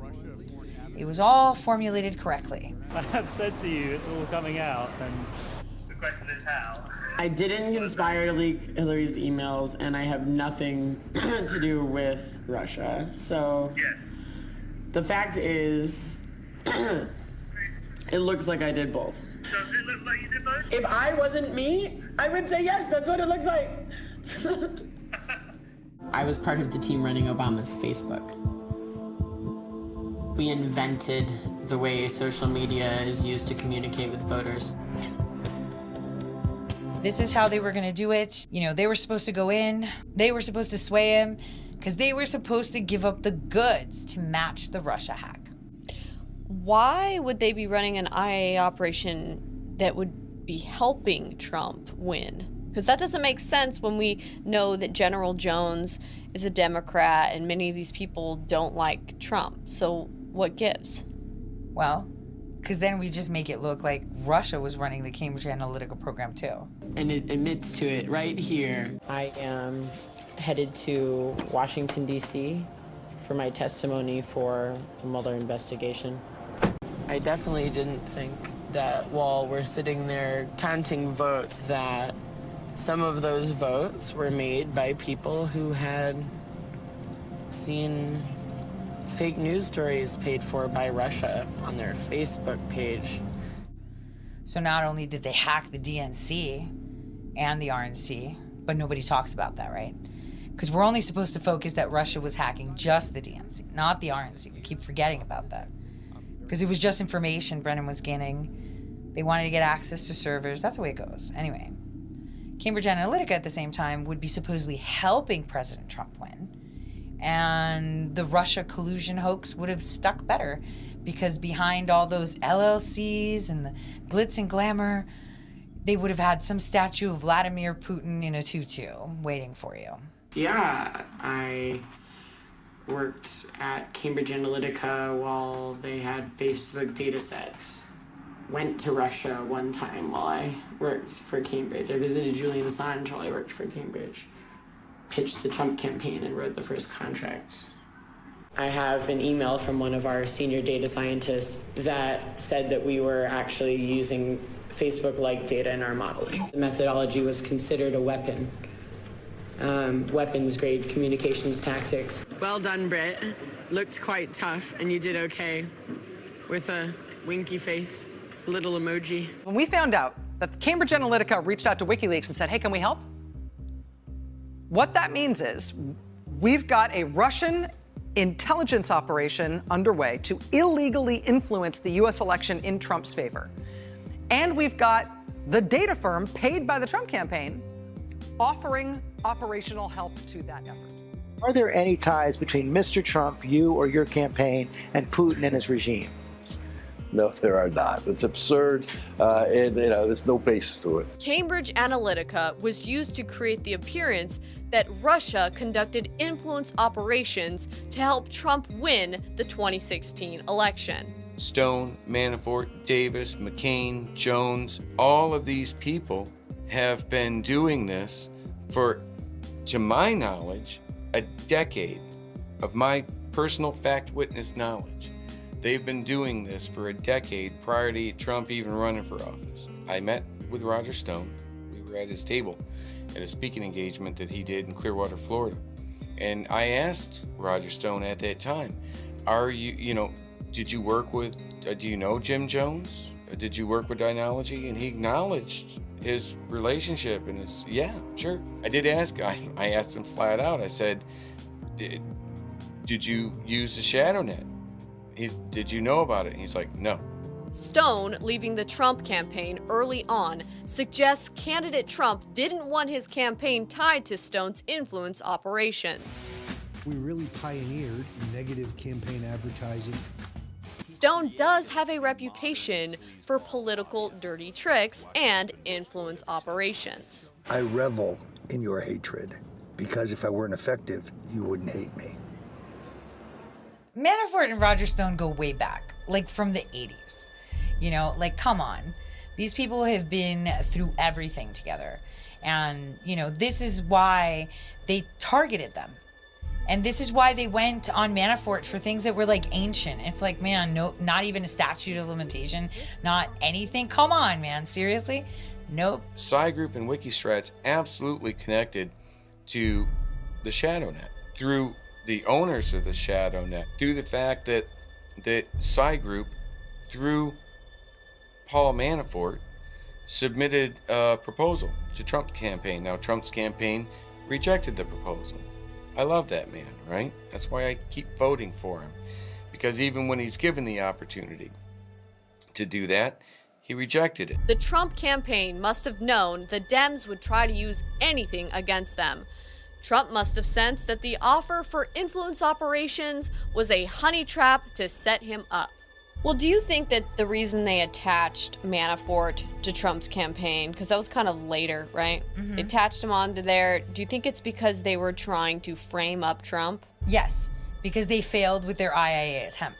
It was all formulated correctly. I have said to you, it's all coming out, and the question is how. I didn't conspire to leak Hillary's emails, and I have nothing to do with Russia. So, yes. The fact is, it looks like I did both. Does it look like you did both? If I wasn't me, I would say yes, that's what it looks like. I was part of the team running Obama's Facebook. We invented the way social media is used to communicate with voters. This is how they were gonna do it. You know, they were supposed to go in, they were supposed to sway him, because they were supposed to give up the goods to match the Russia hack. Why would they be running an IA operation that would be helping Trump win? Because that doesn't make sense when we know that General Jones is a Democrat and many of these people don't like Trump. So what gives? Well, because then we just make it look like Russia was running the Cambridge Analytica program too. And it admits to it right here. I am headed to Washington, D.C. for my testimony for the Mueller investigation. I definitely didn't think that while we're sitting there counting votes that some of those votes were made by people who had seen fake news stories paid for by Russia on their Facebook page. So not only did they hack the DNC and the RNC, but nobody talks about that, right? Because we're only supposed to focus that Russia was hacking just the DNC, not the RNC. We keep forgetting about that. Because it was just information Brennan was gaining. They wanted to get access to servers. That's the way it goes. Anyway, Cambridge Analytica at the same time would be supposedly helping President Trump win. And the Russia collusion hoax would have stuck better because behind all those LLCs and the glitz and glamour, they would have had some statue of Vladimir Putin in a tutu waiting for you. Yeah, I worked at Cambridge Analytica while they had Facebook data sets. Went to Russia one time while I worked for Cambridge. I visited Julian Assange while I worked for Cambridge. Pitched the Trump campaign and wrote the first contracts. I have an email from one of our senior data scientists that said that we were actually using Facebook-like data in our modeling. The methodology was considered a weapon. Weapons-grade communications tactics. Well done, Britt. Looked quite tough, and you did okay with a winky face, little emoji. When we found out that Cambridge Analytica reached out to WikiLeaks and said, hey, can we help? What that means is we've got a Russian intelligence operation underway to illegally influence the U.S. election in Trump's favor. And we've got the data firm paid by the Trump campaign offering operational help to that effort. Are there any ties between Mr. Trump, you or your campaign, and Putin and his regime? No, there are not. It's absurd, and there's no basis to it. Cambridge Analytica was used to create the appearance that Russia conducted influence operations to help Trump win the 2016 election. Stone, Manafort, Davis, McCain, Jones, all of these people have been doing this for, to my knowledge, a decade of my personal fact witness knowledge. They've been doing this for a decade prior to Trump even running for office. I met with Roger Stone. We were at his table at a speaking engagement that he did in Clearwater, Florida. And I asked Roger Stone at that time, did you work with, do you know Jim Jones? Did you work with Dynology? And he acknowledged his relationship and yeah, sure. I did ask, I asked him flat out, I said, did you use the Shadownet? Did you know about it? And he's like, no. Stone, leaving the Trump campaign early on, suggests candidate Trump didn't want his campaign tied to Stone's influence operations. We really pioneered negative campaign advertising. Stone does have a reputation for political dirty tricks and influence operations. I revel in your hatred, because if I weren't effective, you wouldn't hate me. Manafort and Roger Stone go way back, like from the 80s. Come on. These people have been through everything together. And, this is why they targeted them. And this is why they went on Manafort for things that were ancient. It's like, man, no, not even a statute of limitation, not anything. Come on, man, seriously? Nope. Psy Group and WikiStrats absolutely connected to the Shadownet through the owners of the Shadownet, through the fact that Psy Group, through Paul Manafort, submitted a proposal to Trump's campaign. Now, Trump's campaign rejected the proposal. I love that man, right? That's why I keep voting for him. because even when he's given the opportunity to do that, he rejected it. The Trump campaign must have known the Dems would try to use anything against them. Trump must have sensed that the offer for influence operations was a honey trap to set him up. Well, do you think that the reason they attached Manafort to Trump's campaign, because that was kind of later, right? They attached him onto there. Do you think it's because they were trying to frame up Trump? Yes, because they failed with their IAA attempt.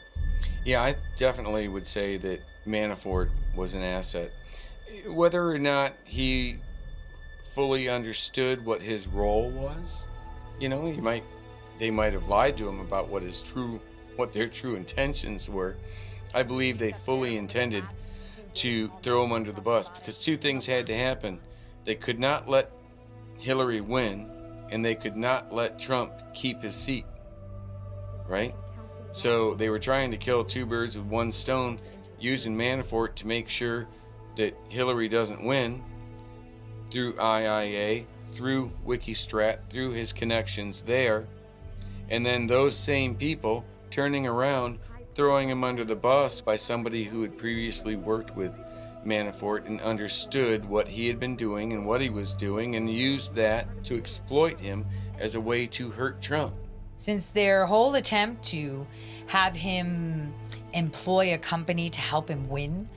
Yeah, I definitely would say that Manafort was an asset. Whether or not he fully understood what his role was, you know, they might have lied to him about what their true intentions were. I believe they fully intended to throw him under the bus because two things had to happen. They could not let Hillary win, and they could not let Trump keep his seat, right? So they were trying to kill two birds with one stone, using Manafort to make sure that Hillary doesn't win through IIA, through Wikistrat, through his connections there, and then those same people turning around, throwing him under the bus by somebody who had previously worked with Manafort and understood what he had been doing and what he was doing, and used that to exploit him as a way to hurt Trump. Since their whole attempt to have him employ a company to help him win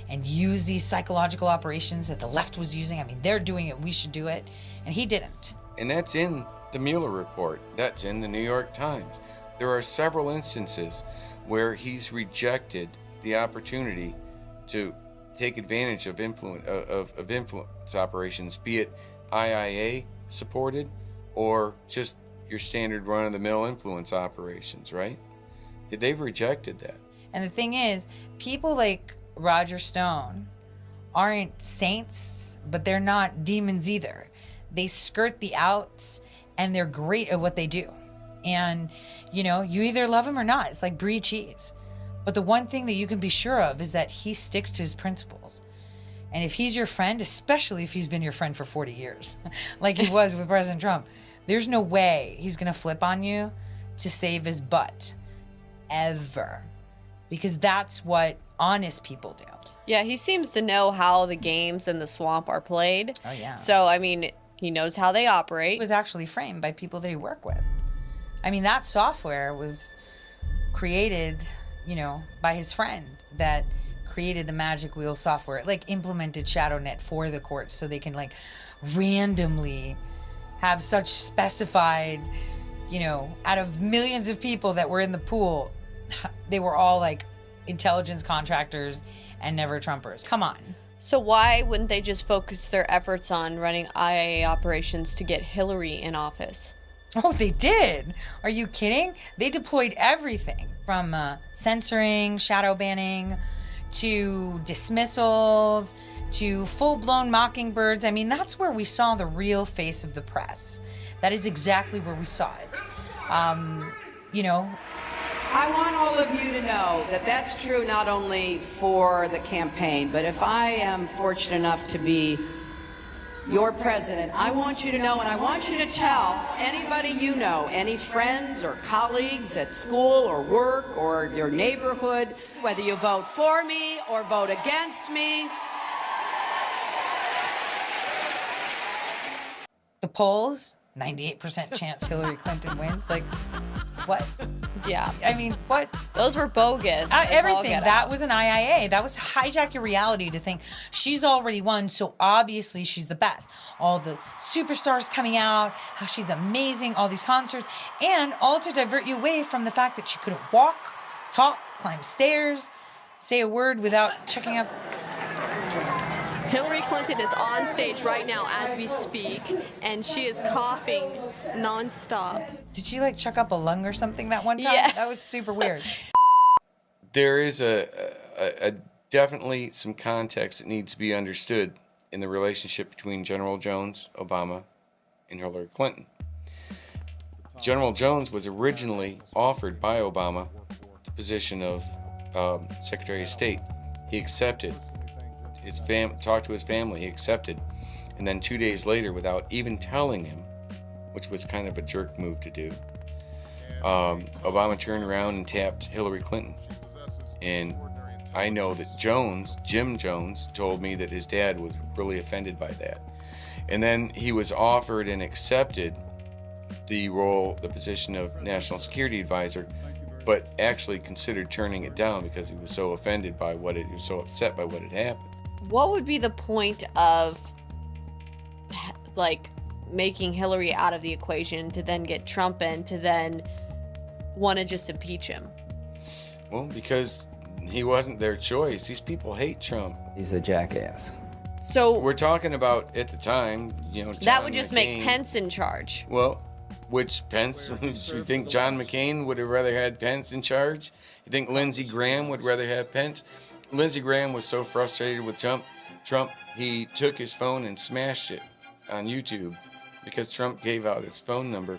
and use these psychological operations that the left was using, I mean, they're doing it, we should do it, and he didn't. And that's in the Mueller report. That's in the New York Times. There are several instances where he's rejected the opportunity to take advantage of influence operations, be it IIA supported or just your standard run-of-the-mill influence operations, right? They've rejected that. And the thing is, people like Roger Stone aren't saints, but they're not demons either. They skirt the outs, and they're great at what they do. And, you know, you either love him or not. It's like brie cheese. But the one thing that you can be sure of is that he sticks to his principles. And if he's your friend, especially if he's been your friend for 40 years, like he was with President Trump, there's no way he's going to flip on you to save his butt. Ever. Because that's what honest people do. Yeah, he seems to know how the games in the swamp are played. Oh, yeah. So, I mean, he knows how they operate. It was actually framed by people that he worked with. I mean, that software was created, you know, by his friend that created the Magic Wheel software. It, like, implemented ShadowNet for the courts so they can, like, randomly have such specified, you know, out of millions of people that were in the pool, they were all, like, intelligence contractors and never Trumpers. Come on. So why wouldn't they just focus their efforts on running IAA operations to get Hillary in office? Oh, they did. Are you kidding? They deployed everything from censoring, shadow banning, to dismissals, to full-blown mockingbirds. I mean, that's where we saw the real face of the press. That is exactly where we saw it. You know, I want all of you to know that that's true not only for the campaign, but if I am fortunate enough to be your president, I want you to know, and I want you to tell anybody you know, any friends or colleagues at school or work or your neighborhood, whether you vote for me or vote against me. the polls, 98% chance Hillary Clinton wins. Like, what? Yeah. I mean, what? Those were bogus. Everything. That was an IIA. That was hijack your reality to think she's already won, so obviously she's the best. All the superstars coming out, how she's amazing, all these concerts, and all to divert you away from the fact that she couldn't walk, talk, climb stairs, say a word without checking up. Hillary Clinton is on stage right now as we speak, and she is coughing nonstop. Did she like chuck up a lung or something that one time? Yeah. That was super weird. There is a definitely some context that needs to be understood in the relationship between General Jones, Obama, and Hillary Clinton. General Jones was originally offered by Obama the position of Secretary of State. He accepted. Talked to his family, he accepted. And then 2 days later, without even telling him, which was kind of a jerk move to do, Obama turned around and tapped Hillary Clinton. And I know that Jim Jones, told me that his dad was really offended by that. And then he was offered and accepted the position of National Security Advisor, but actually considered turning it down because he was so offended by he was so upset by what had happened. What would be the point of, like, making Hillary out of the equation to then get Trump in to then want to just impeach him? Well, because he wasn't their choice. These people hate Trump. He's a jackass. So we're talking about, at the time, John that would just McCain. make Pence in charge. Well, which Pence? You think John McCain would have rather had Pence in charge? You think Lindsey Graham would rather have Pence? Lindsey Graham was so frustrated with Trump, he took his phone and smashed it on YouTube because Trump gave out his phone number.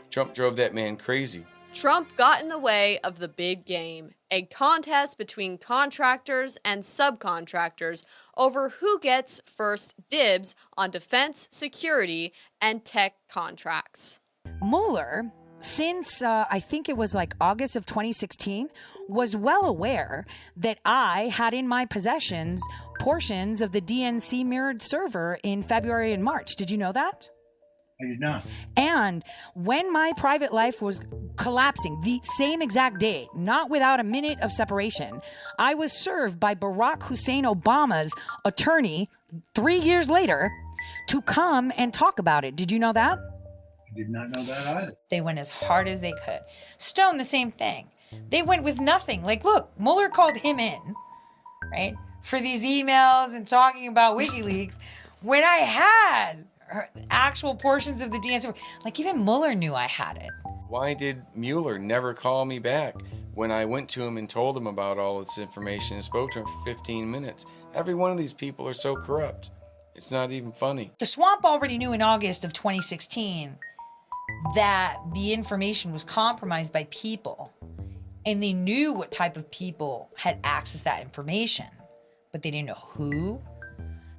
Trump drove that man crazy. Trump got in the way of the big game, a contest between contractors and subcontractors over who gets first dibs on defense, security, and tech contracts. Mueller, since I think it was like August of 2016, was well aware that I had in my possessions portions of the DNC mirrored server in February and March. Did you know that? I did not. And when my private life was collapsing the same exact day, not without a minute of separation, I was served by Barack Hussein Obama's attorney 3 years later to come and talk about it. Did you know that? I did not know that either. They went as hard as they could. Stone, the same thing. They went with nothing. Like, look, Mueller called him in, right, for these emails and talking about WikiLeaks when I had actual portions of the DNC. Like, even Mueller knew I had it. Why did Mueller never call me back when I went to him and told him about all this information and spoke to him for 15 minutes? Every one of these people are so corrupt. It's not even funny. The swamp already knew in August of 2016 that the information was compromised by people, and they knew what type of people had access to that information, but they didn't know who.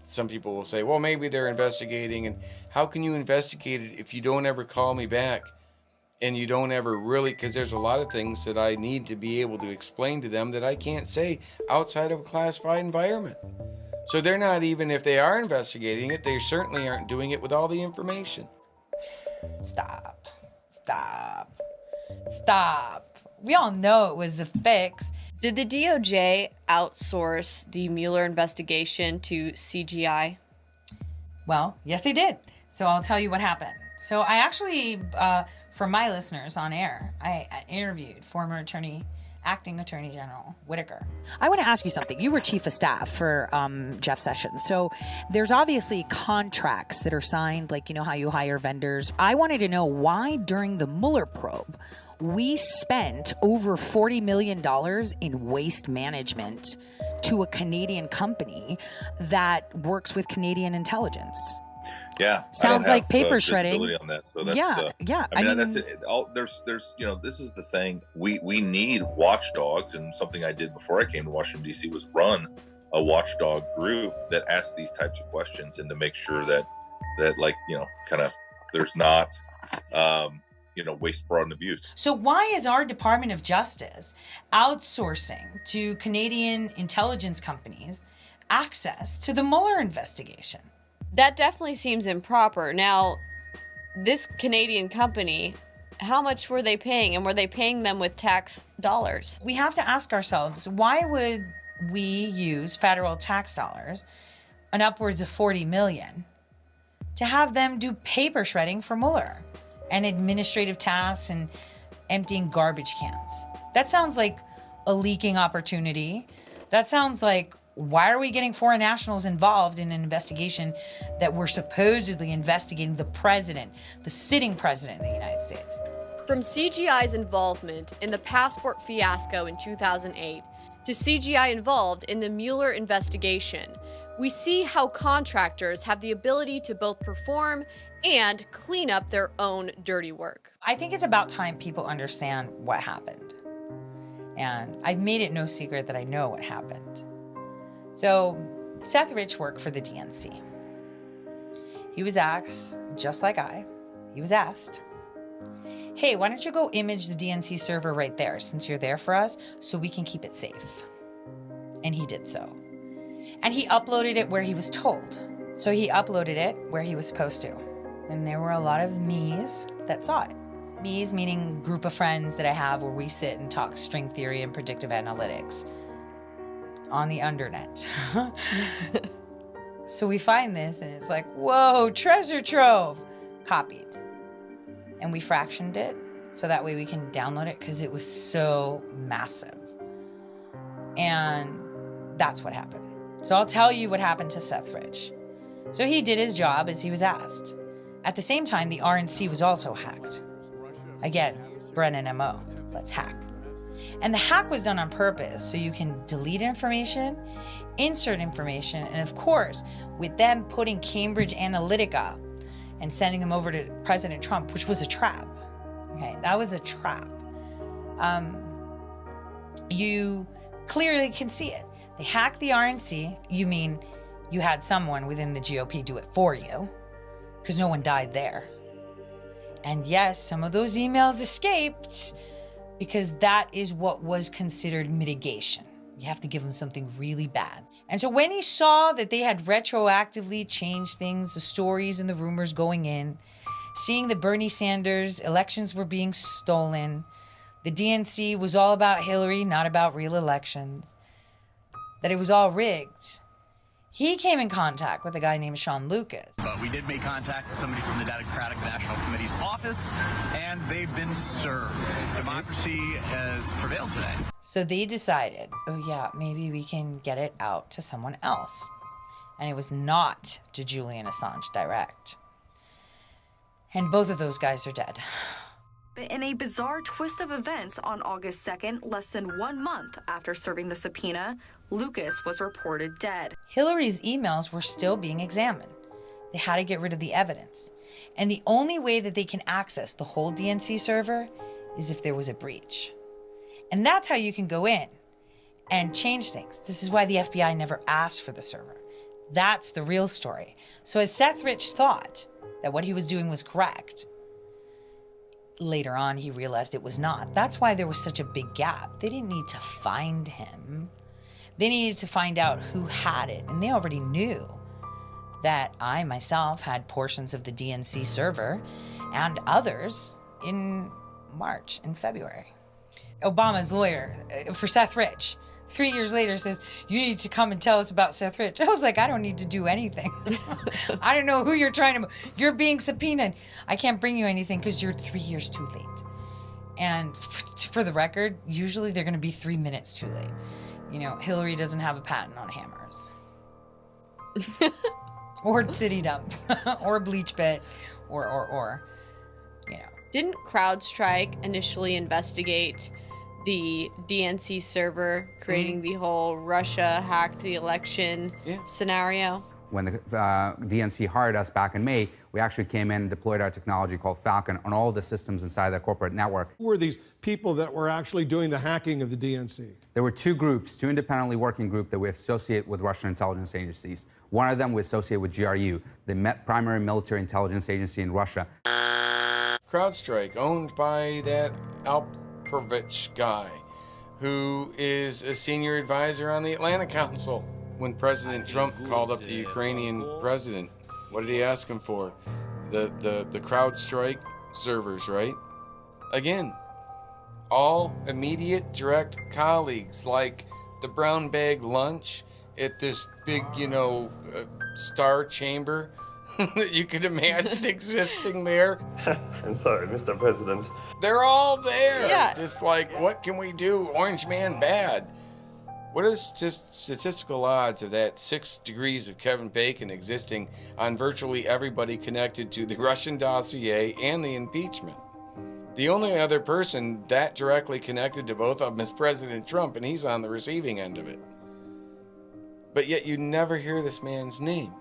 Some people will say, well, maybe they're investigating, and how can you investigate it if you don't ever call me back? And you don't ever really, because there's a lot of things that I need to be able to explain to them that I can't say outside of a classified environment. So they're not even, if they are investigating it, they certainly aren't doing it with all the information. Stop. We all know it was a fix. Did the DOJ outsource the Mueller investigation to CGI? Well, yes, they did. So I'll tell you what happened. So I actually, for my listeners on air, I interviewed former acting Attorney General Whitaker. I want to ask you something. You were chief of staff for Jeff Sessions. So there's obviously contracts that are signed, like, you know how you hire vendors. I wanted to know why during the Mueller probe, we spent over $40 million in waste management to a Canadian company that works with Canadian intelligence. Yeah, sounds like paper shredding. On that, so that's, yeah. I mean, that's it. There's, this is the thing. We need watchdogs, and something I did before I came to Washington D.C. was run a watchdog group that asks these types of questions, and to make sure that like, kind of there's not, waste, fraud, and abuse. So why is our Department of Justice outsourcing to Canadian intelligence companies access to the Mueller investigation? That definitely seems improper. Now, this Canadian company, how much were they paying? And were they paying them with tax dollars? We have to ask ourselves, why would we use federal tax dollars, an upwards of $40 million, to have them do paper shredding for Mueller and administrative tasks and emptying garbage cans? That sounds like a leaking opportunity. That sounds like, why are we getting foreign nationals involved in an investigation that we're supposedly investigating the president, the sitting president of the United States? From CGI's involvement in the passport fiasco in 2008 to CGI involved in the Mueller investigation, we see how contractors have the ability to both perform and clean up their own dirty work. I think it's about time people understand what happened. And I've made it no secret that I know what happened. So, Seth Rich worked for the DNC. He was asked, just like he was asked, hey, why don't you go image the DNC server right there since you're there for us so we can keep it safe. And he did so. And he uploaded it where he was told. So he uploaded it where he was supposed to. And there were a lot of me's that saw it. Me's meaning group of friends that I have where we sit and talk string theory and predictive analytics on the undernet. So we find this and it's like, whoa, treasure trove. Copied. And we fractioned it so that way we can download it because it was so massive. And that's what happened. So I'll tell you what happened to Seth Rich. So he did his job as he was asked. At the same time, the RNC was also hacked. Again, Brennan MO, let's hack. And the hack was done on purpose so you can delete information, insert information, and of course, with them putting Cambridge Analytica and sending them over to President Trump, which was a trap. Okay, that was a trap. You clearly can see it. They hacked the RNC. You mean you had someone within the GOP do it for you, because no one died there. And yes, some of those emails escaped because that is what was considered mitigation. You have to give them something really bad. And so when he saw that they had retroactively changed things, the stories and the rumors going in, seeing that Bernie Sanders' elections were being stolen, the DNC was all about Hillary, not about real elections, that it was all rigged, he came in contact with a guy named Sean Lucas. But we did make contact with somebody from the Democratic National Committee's office, and they've been served. Democracy has prevailed today. So they decided, oh yeah, maybe we can get it out to someone else. And it was not to Julian Assange direct. And both of those guys are dead. In a bizarre twist of events on August 2nd, less than 1 month after serving the subpoena, Lucas was reported dead. Hillary's emails were still being examined. They had to get rid of the evidence. And the only way that they can access the whole DNC server is if there was a breach. And that's how you can go in and change things. This is why the FBI never asked for the server. That's the real story. So as Seth Rich thought that what he was doing was correct, later on he realized it was not. That's why there was such a big gap. They didn't need to find him. They needed to find out who had it. And they already knew that I myself had portions of the DNC server and others in March and February. Obama's lawyer for Seth Rich 3 years later says, you need to come and tell us about Seth Rich. I was like, I don't need to do anything. I don't know who you're trying to, you're being subpoenaed. I can't bring you anything because you're 3 years too late. And for the record, usually they're going to be 3 minutes too late. You know, Hillary doesn't have a patent on hammers. Or city dumps, or bleach pit, or, you know. Didn't CrowdStrike initially investigate the DNC server, creating the whole Russia hacked the election scenario? When the DNC hired us back in May, we actually came in and deployed our technology called Falcon on all the systems inside the corporate network. Who were these people that were actually doing the hacking of the DNC? There were two groups, two independently working groups that we associate with Russian intelligence agencies. One of them we associate with GRU, the primary military intelligence agency in Russia. CrowdStrike, owned by that Alperovich guy, who is a senior advisor on the Atlantic Council. When President Trump called up the Ukrainian president, what did he ask him for? The CrowdStrike servers, right? Again, all immediate direct colleagues, like the brown bag lunch at this big, star chamber that you could imagine existing there. I'm sorry, Mr. President. They're all there. Yeah. Just like, what can we do? Orange man bad. What is just statistical odds of that 6 degrees of Kevin Bacon existing on virtually everybody connected to the Russian dossier and the impeachment? The only other person that directly connected to both of them is President Trump, and he's on the receiving end of it. But yet you never hear this man's name.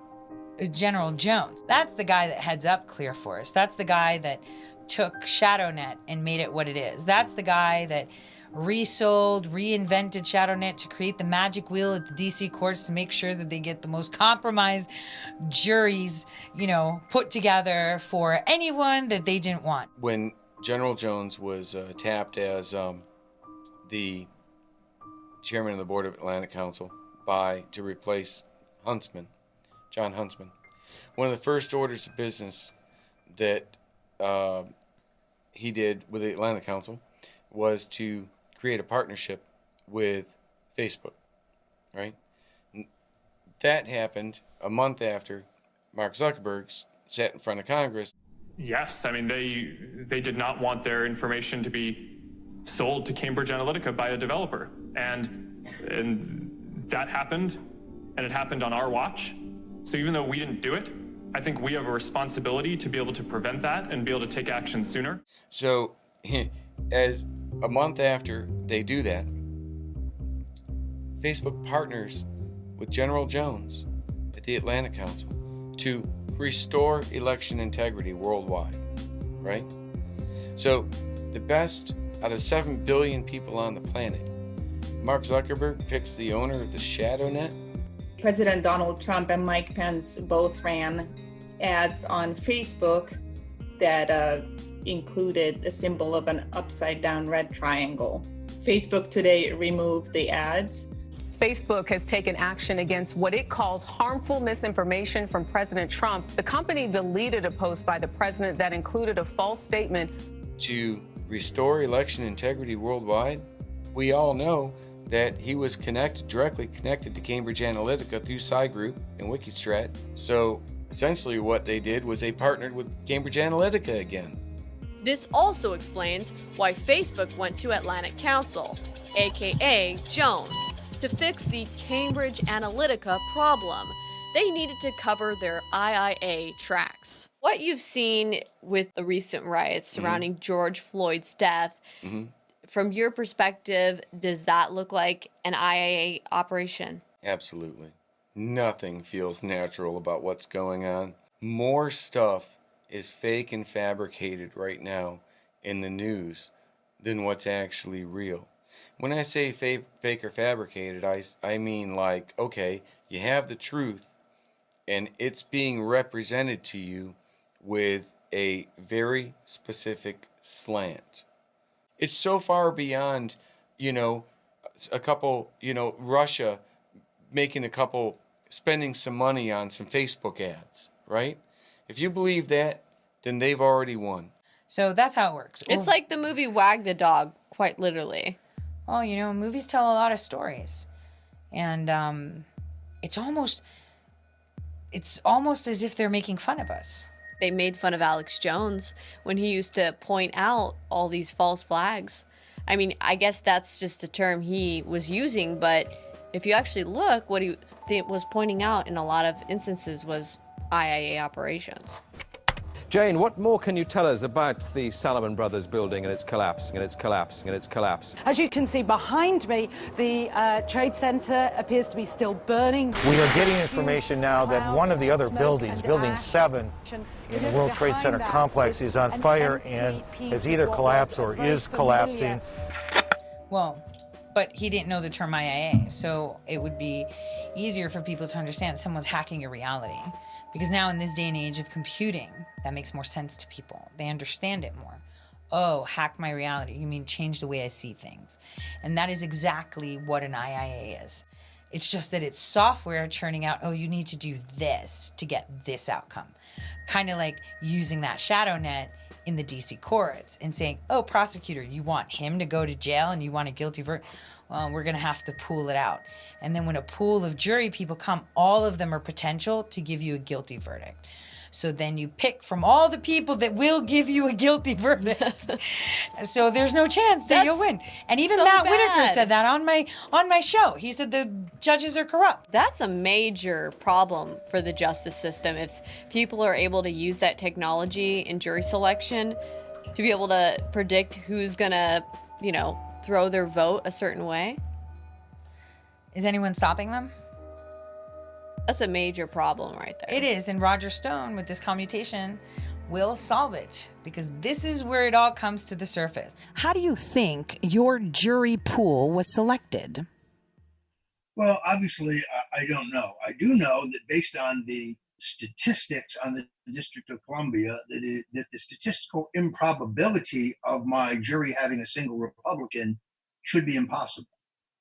General Jones. That's the guy that heads up Clear Force. That's the guy that took ShadowNet and made it what it is. That's the guy that reinvented ShadowNet to create the magic wheel at the DC courts to make sure that they get the most compromised juries, put together for anyone that they didn't want. When General Jones was tapped as the chairman of the board of Atlantic Council to replace John Huntsman. One of the first orders of business that he did with the Atlantic Council was to create a partnership with Facebook, right? That happened a month after Mark Zuckerberg sat in front of Congress. Yes, I mean, they did not want their information to be sold to Cambridge Analytica by a developer. And that happened, and it happened on our watch. So even though we didn't do it, I think we have a responsibility to be able to prevent that and be able to take action sooner. So as a month after they do that, Facebook partners with General Jones at the Atlantic Council to restore election integrity worldwide, right? So the best out of 7 billion people on the planet, Mark Zuckerberg picks the owner of the Shadowgate. President Donald Trump and Mike Pence both ran ads on Facebook that included a symbol of an upside down red triangle. Facebook today removed the ads. Facebook has taken action against what it calls harmful misinformation from President Trump. The company deleted a post by the president that included a false statement. To restore election integrity worldwide, we all know that he was directly connected to Cambridge Analytica through Cygroup and Wikistrat. So essentially what they did was they partnered with Cambridge Analytica again. This also explains why Facebook went to Atlantic Council, aka Jones, to fix the Cambridge Analytica problem. They needed to cover their IIA tracks. What you've seen with the recent riots surrounding George Floyd's death, from your perspective, does that look like an IIA operation? Absolutely. Nothing feels natural about what's going on. More stuff is fake and fabricated right now in the news than what's actually real. When I say fake or fabricated, I mean like, okay, you have the truth and it's being represented to you with a very specific slant. It's so far beyond, a couple, Russia spending some money on some Facebook ads, right? If you believe that, then they've already won. So that's how it works. It's like the movie Wag the Dog, quite literally. Well, movies tell a lot of stories. And it's almost as if they're making fun of us. They made fun of Alex Jones when he used to point out all these false flags. I mean, I guess that's just a term he was using, but if you actually look, what he was pointing out in a lot of instances was IIA operations. Jane, what more can you tell us about the Salomon Brothers building and its collapsing and its collapsing and its collapse? As you can see behind me, the Trade Center appears to be still burning. We are getting information now that one of the other buildings, Building 7, in the World Trade Center complex is on fire and has either collapsed or is collapsing. Well, but he didn't know the term IIA, so it would be easier for people to understand someone's hacking your reality. Because now in this day and age of computing, that makes more sense to people. They understand it more. Oh, hack my reality. You mean change the way I see things. And that is exactly what an IIA is. It's just that it's software churning out, oh, you need to do this to get this outcome. Kind of like using that shadow net in the DC courts and saying, oh, prosecutor, you want him to go to jail and you want a guilty verdict? Well, we're going to have to pool it out. And then when a pool of jury people come, all of them are potential to give you a guilty verdict. So then you pick from all the people that will give you a guilty verdict. So there's no chance that you'll win. And even so Matt bad. Whitaker said that on my show. He said the judges are corrupt. That's a major problem for the justice system. If people are able to use that technology in jury selection to be able to predict who's gonna, throw their vote a certain way. Is anyone stopping them? That's a major problem right there. It is, and Roger Stone, with this commutation, will solve it, because this is where it all comes to the surface. How do you think your jury pool was selected? Well, obviously, I don't know. I do know that based on the statistics on the District of Columbia that the statistical improbability of my jury having a single Republican should be impossible.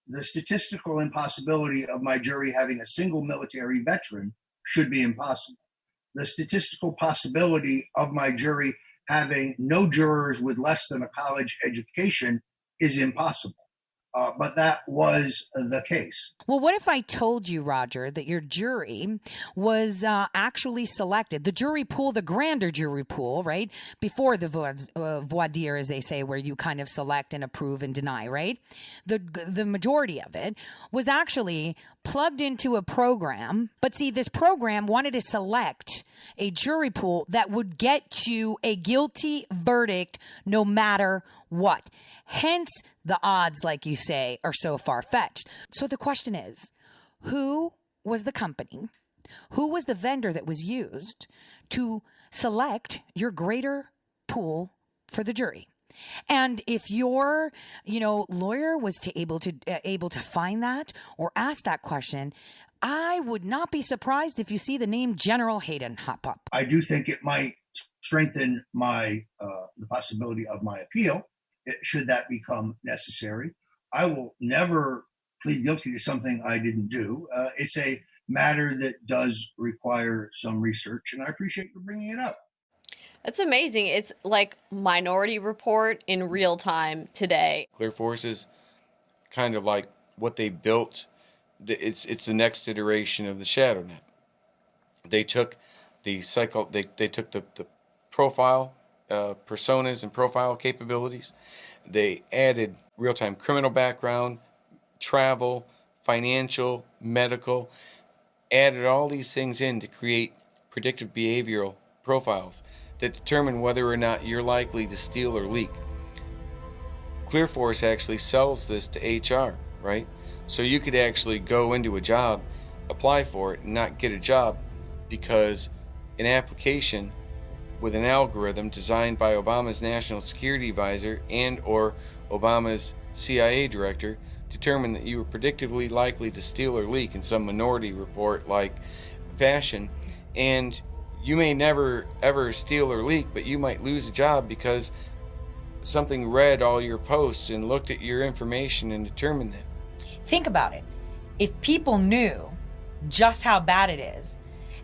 The statistical impossibility of my jury having a single military veteran should be impossible. The statistical possibility of my jury having no jurors with less than a college education is impossible. But that was the case. Well, what if I told you, Roger, that your jury was actually selected, the jury pool, the grander jury pool, right, before the voir dire, as they say, where you kind of select and approve and deny, right? The majority of it was actually plugged into a program. But see, this program wanted to select a jury pool that would get you a guilty verdict no matter what. Hence, the odds, like you say, are so far-fetched. So the question is, who was the company, who was the vendor that was used to select your greater pool for the jury? And if your, lawyer was able to find that or ask that question, I would not be surprised if you see the name General Hayden hop up. I do think it might strengthen my the possibility of my appeal, should that become necessary. I will never plead guilty to something I didn't do. It's a matter that does require some research, and I appreciate you bringing it up. That's amazing. It's like Minority Report in real time today. Clear Force is kind of like what they built. It's the next iteration of the Shadownet. They took the they took the profile personas and profile capabilities. They added real-time criminal background, travel, financial, medical, added all these things in to create predictive behavioral profiles that determine whether or not you're likely to steal or leak. ClearForce actually sells this to HR, right? So you could actually go into a job, apply for it, and not get a job because an application with an algorithm designed by Obama's national security advisor and or Obama's CIA director determined that you were predictively likely to steal or leak in some Minority Report like fashion, and you may never ever steal or leak, but you might lose a job because something read all your posts and looked at your information and determined that. Think about it. If people knew just how bad it is,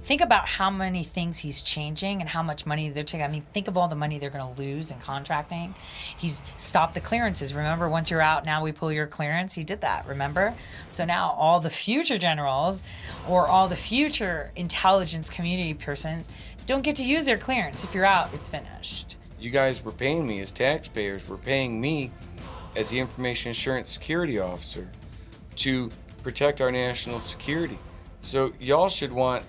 think about how many things he's changing and how much money they're taking. I mean, think of all the money they're going to lose in contracting. He's stopped the clearances. Remember, once you're out, now we pull your clearance. He did that, remember? So now all the future generals or all the future intelligence community persons don't get to use their clearance. If you're out, it's finished. You guys were paying me as taxpayers, were paying me as the Information Assurance Security Officer to protect our national security. So y'all should want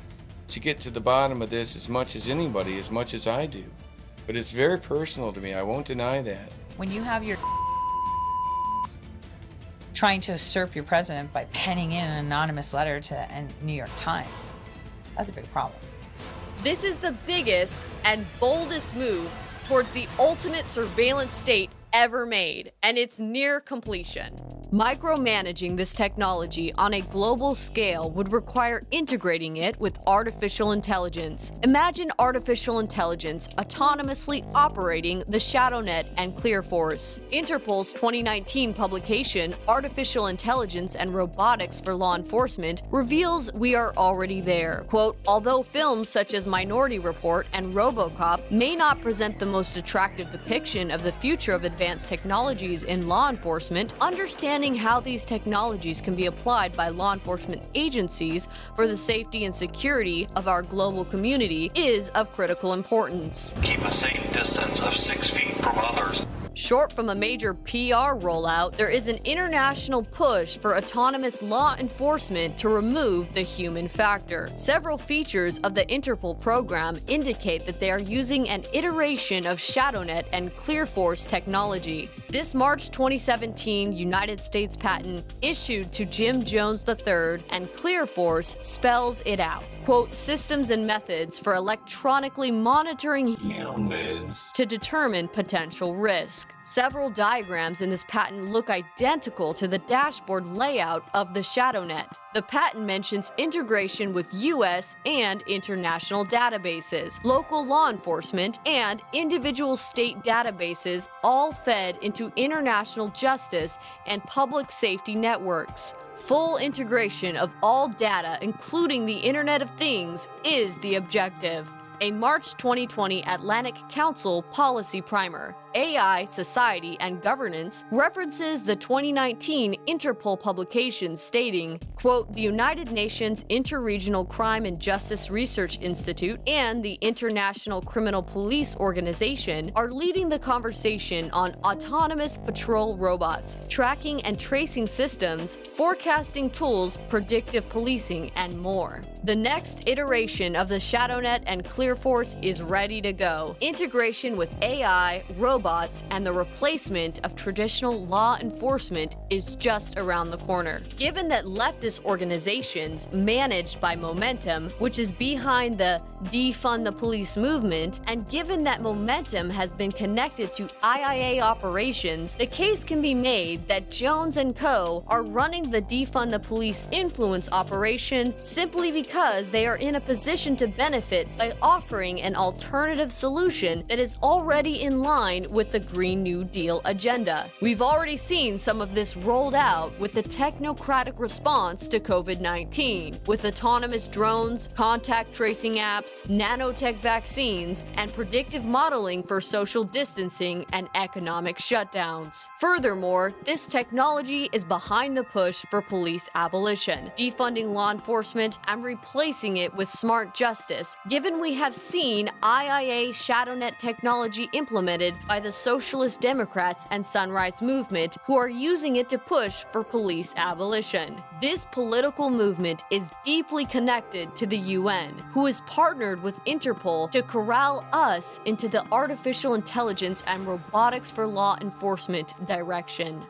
to get to the bottom of this as much as anybody, as much as I do. But it's very personal to me. I won't deny that. When you have your trying to usurp your president by penning in an anonymous letter to New York Times, that's a big problem. This is the biggest and boldest move towards the ultimate surveillance state ever made, and it's near completion. Micromanaging this technology on a global scale would require integrating it with artificial intelligence. Imagine artificial intelligence autonomously operating the Shadownet and ClearForce. Interpol's 2019 publication, Artificial Intelligence and Robotics for Law Enforcement, reveals we are already there. Quote, although films such as Minority Report and RoboCop may not present the most attractive depiction of the future of advanced technologies in law enforcement, understanding how these technologies can be applied by law enforcement agencies for the safety and security of our global community is of critical importance. Keep a safe distance of 6 feet from others. Short from a major PR rollout, there is an international push for autonomous law enforcement to remove the human factor. Several features of the Interpol program indicate that they are using an iteration of Shadownet and ClearForce technology. This March 2017 United States patent issued to Jim Jones III and ClearForce spells it out. Quote, systems and methods for electronically monitoring humans to determine potential risk. risk. Several diagrams in this patent look identical to the dashboard layout of the Shadownet. The patent mentions integration with U.S. and international databases, local law enforcement, and individual state databases, all fed into international justice and public safety networks. Full integration of all data, including the Internet of Things, is the objective. A March 2020 Atlantic Council policy primer, AI, Society, and Governance, references the 2019 Interpol publication stating, quote, "The United Nations Interregional Crime and Justice Research Institute and the International Criminal Police Organization are leading the conversation on autonomous patrol robots, tracking and tracing systems, forecasting tools, predictive policing, and more." The next iteration of the Shadownet and ClearForce is ready to go. Integration with AI, robots, and the replacement of traditional law enforcement is just around the corner. Given that leftist organizations managed by Momentum, which is behind the defund the police movement, and given that Momentum has been connected to IIA operations, the case can be made that Jones & Co. are running the defund the police influence operation simply because they are in a position to benefit by offering an alternative solution that is already in line with the Green New Deal agenda. We've already seen some of this rolled out with the technocratic response to COVID-19, with autonomous drones, contact tracing apps, nanotech vaccines, and predictive modeling for social distancing and economic shutdowns. Furthermore, this technology is behind the push for police abolition, defunding law enforcement and replacing it with smart justice, given we have seen IIA Shadownet technology implemented by the Socialist Democrats and Sunrise Movement, who are using it to push for police abolition. This political movement is deeply connected to the UN, who is partnered with Interpol to corral us into the artificial intelligence and robotics for law enforcement direction.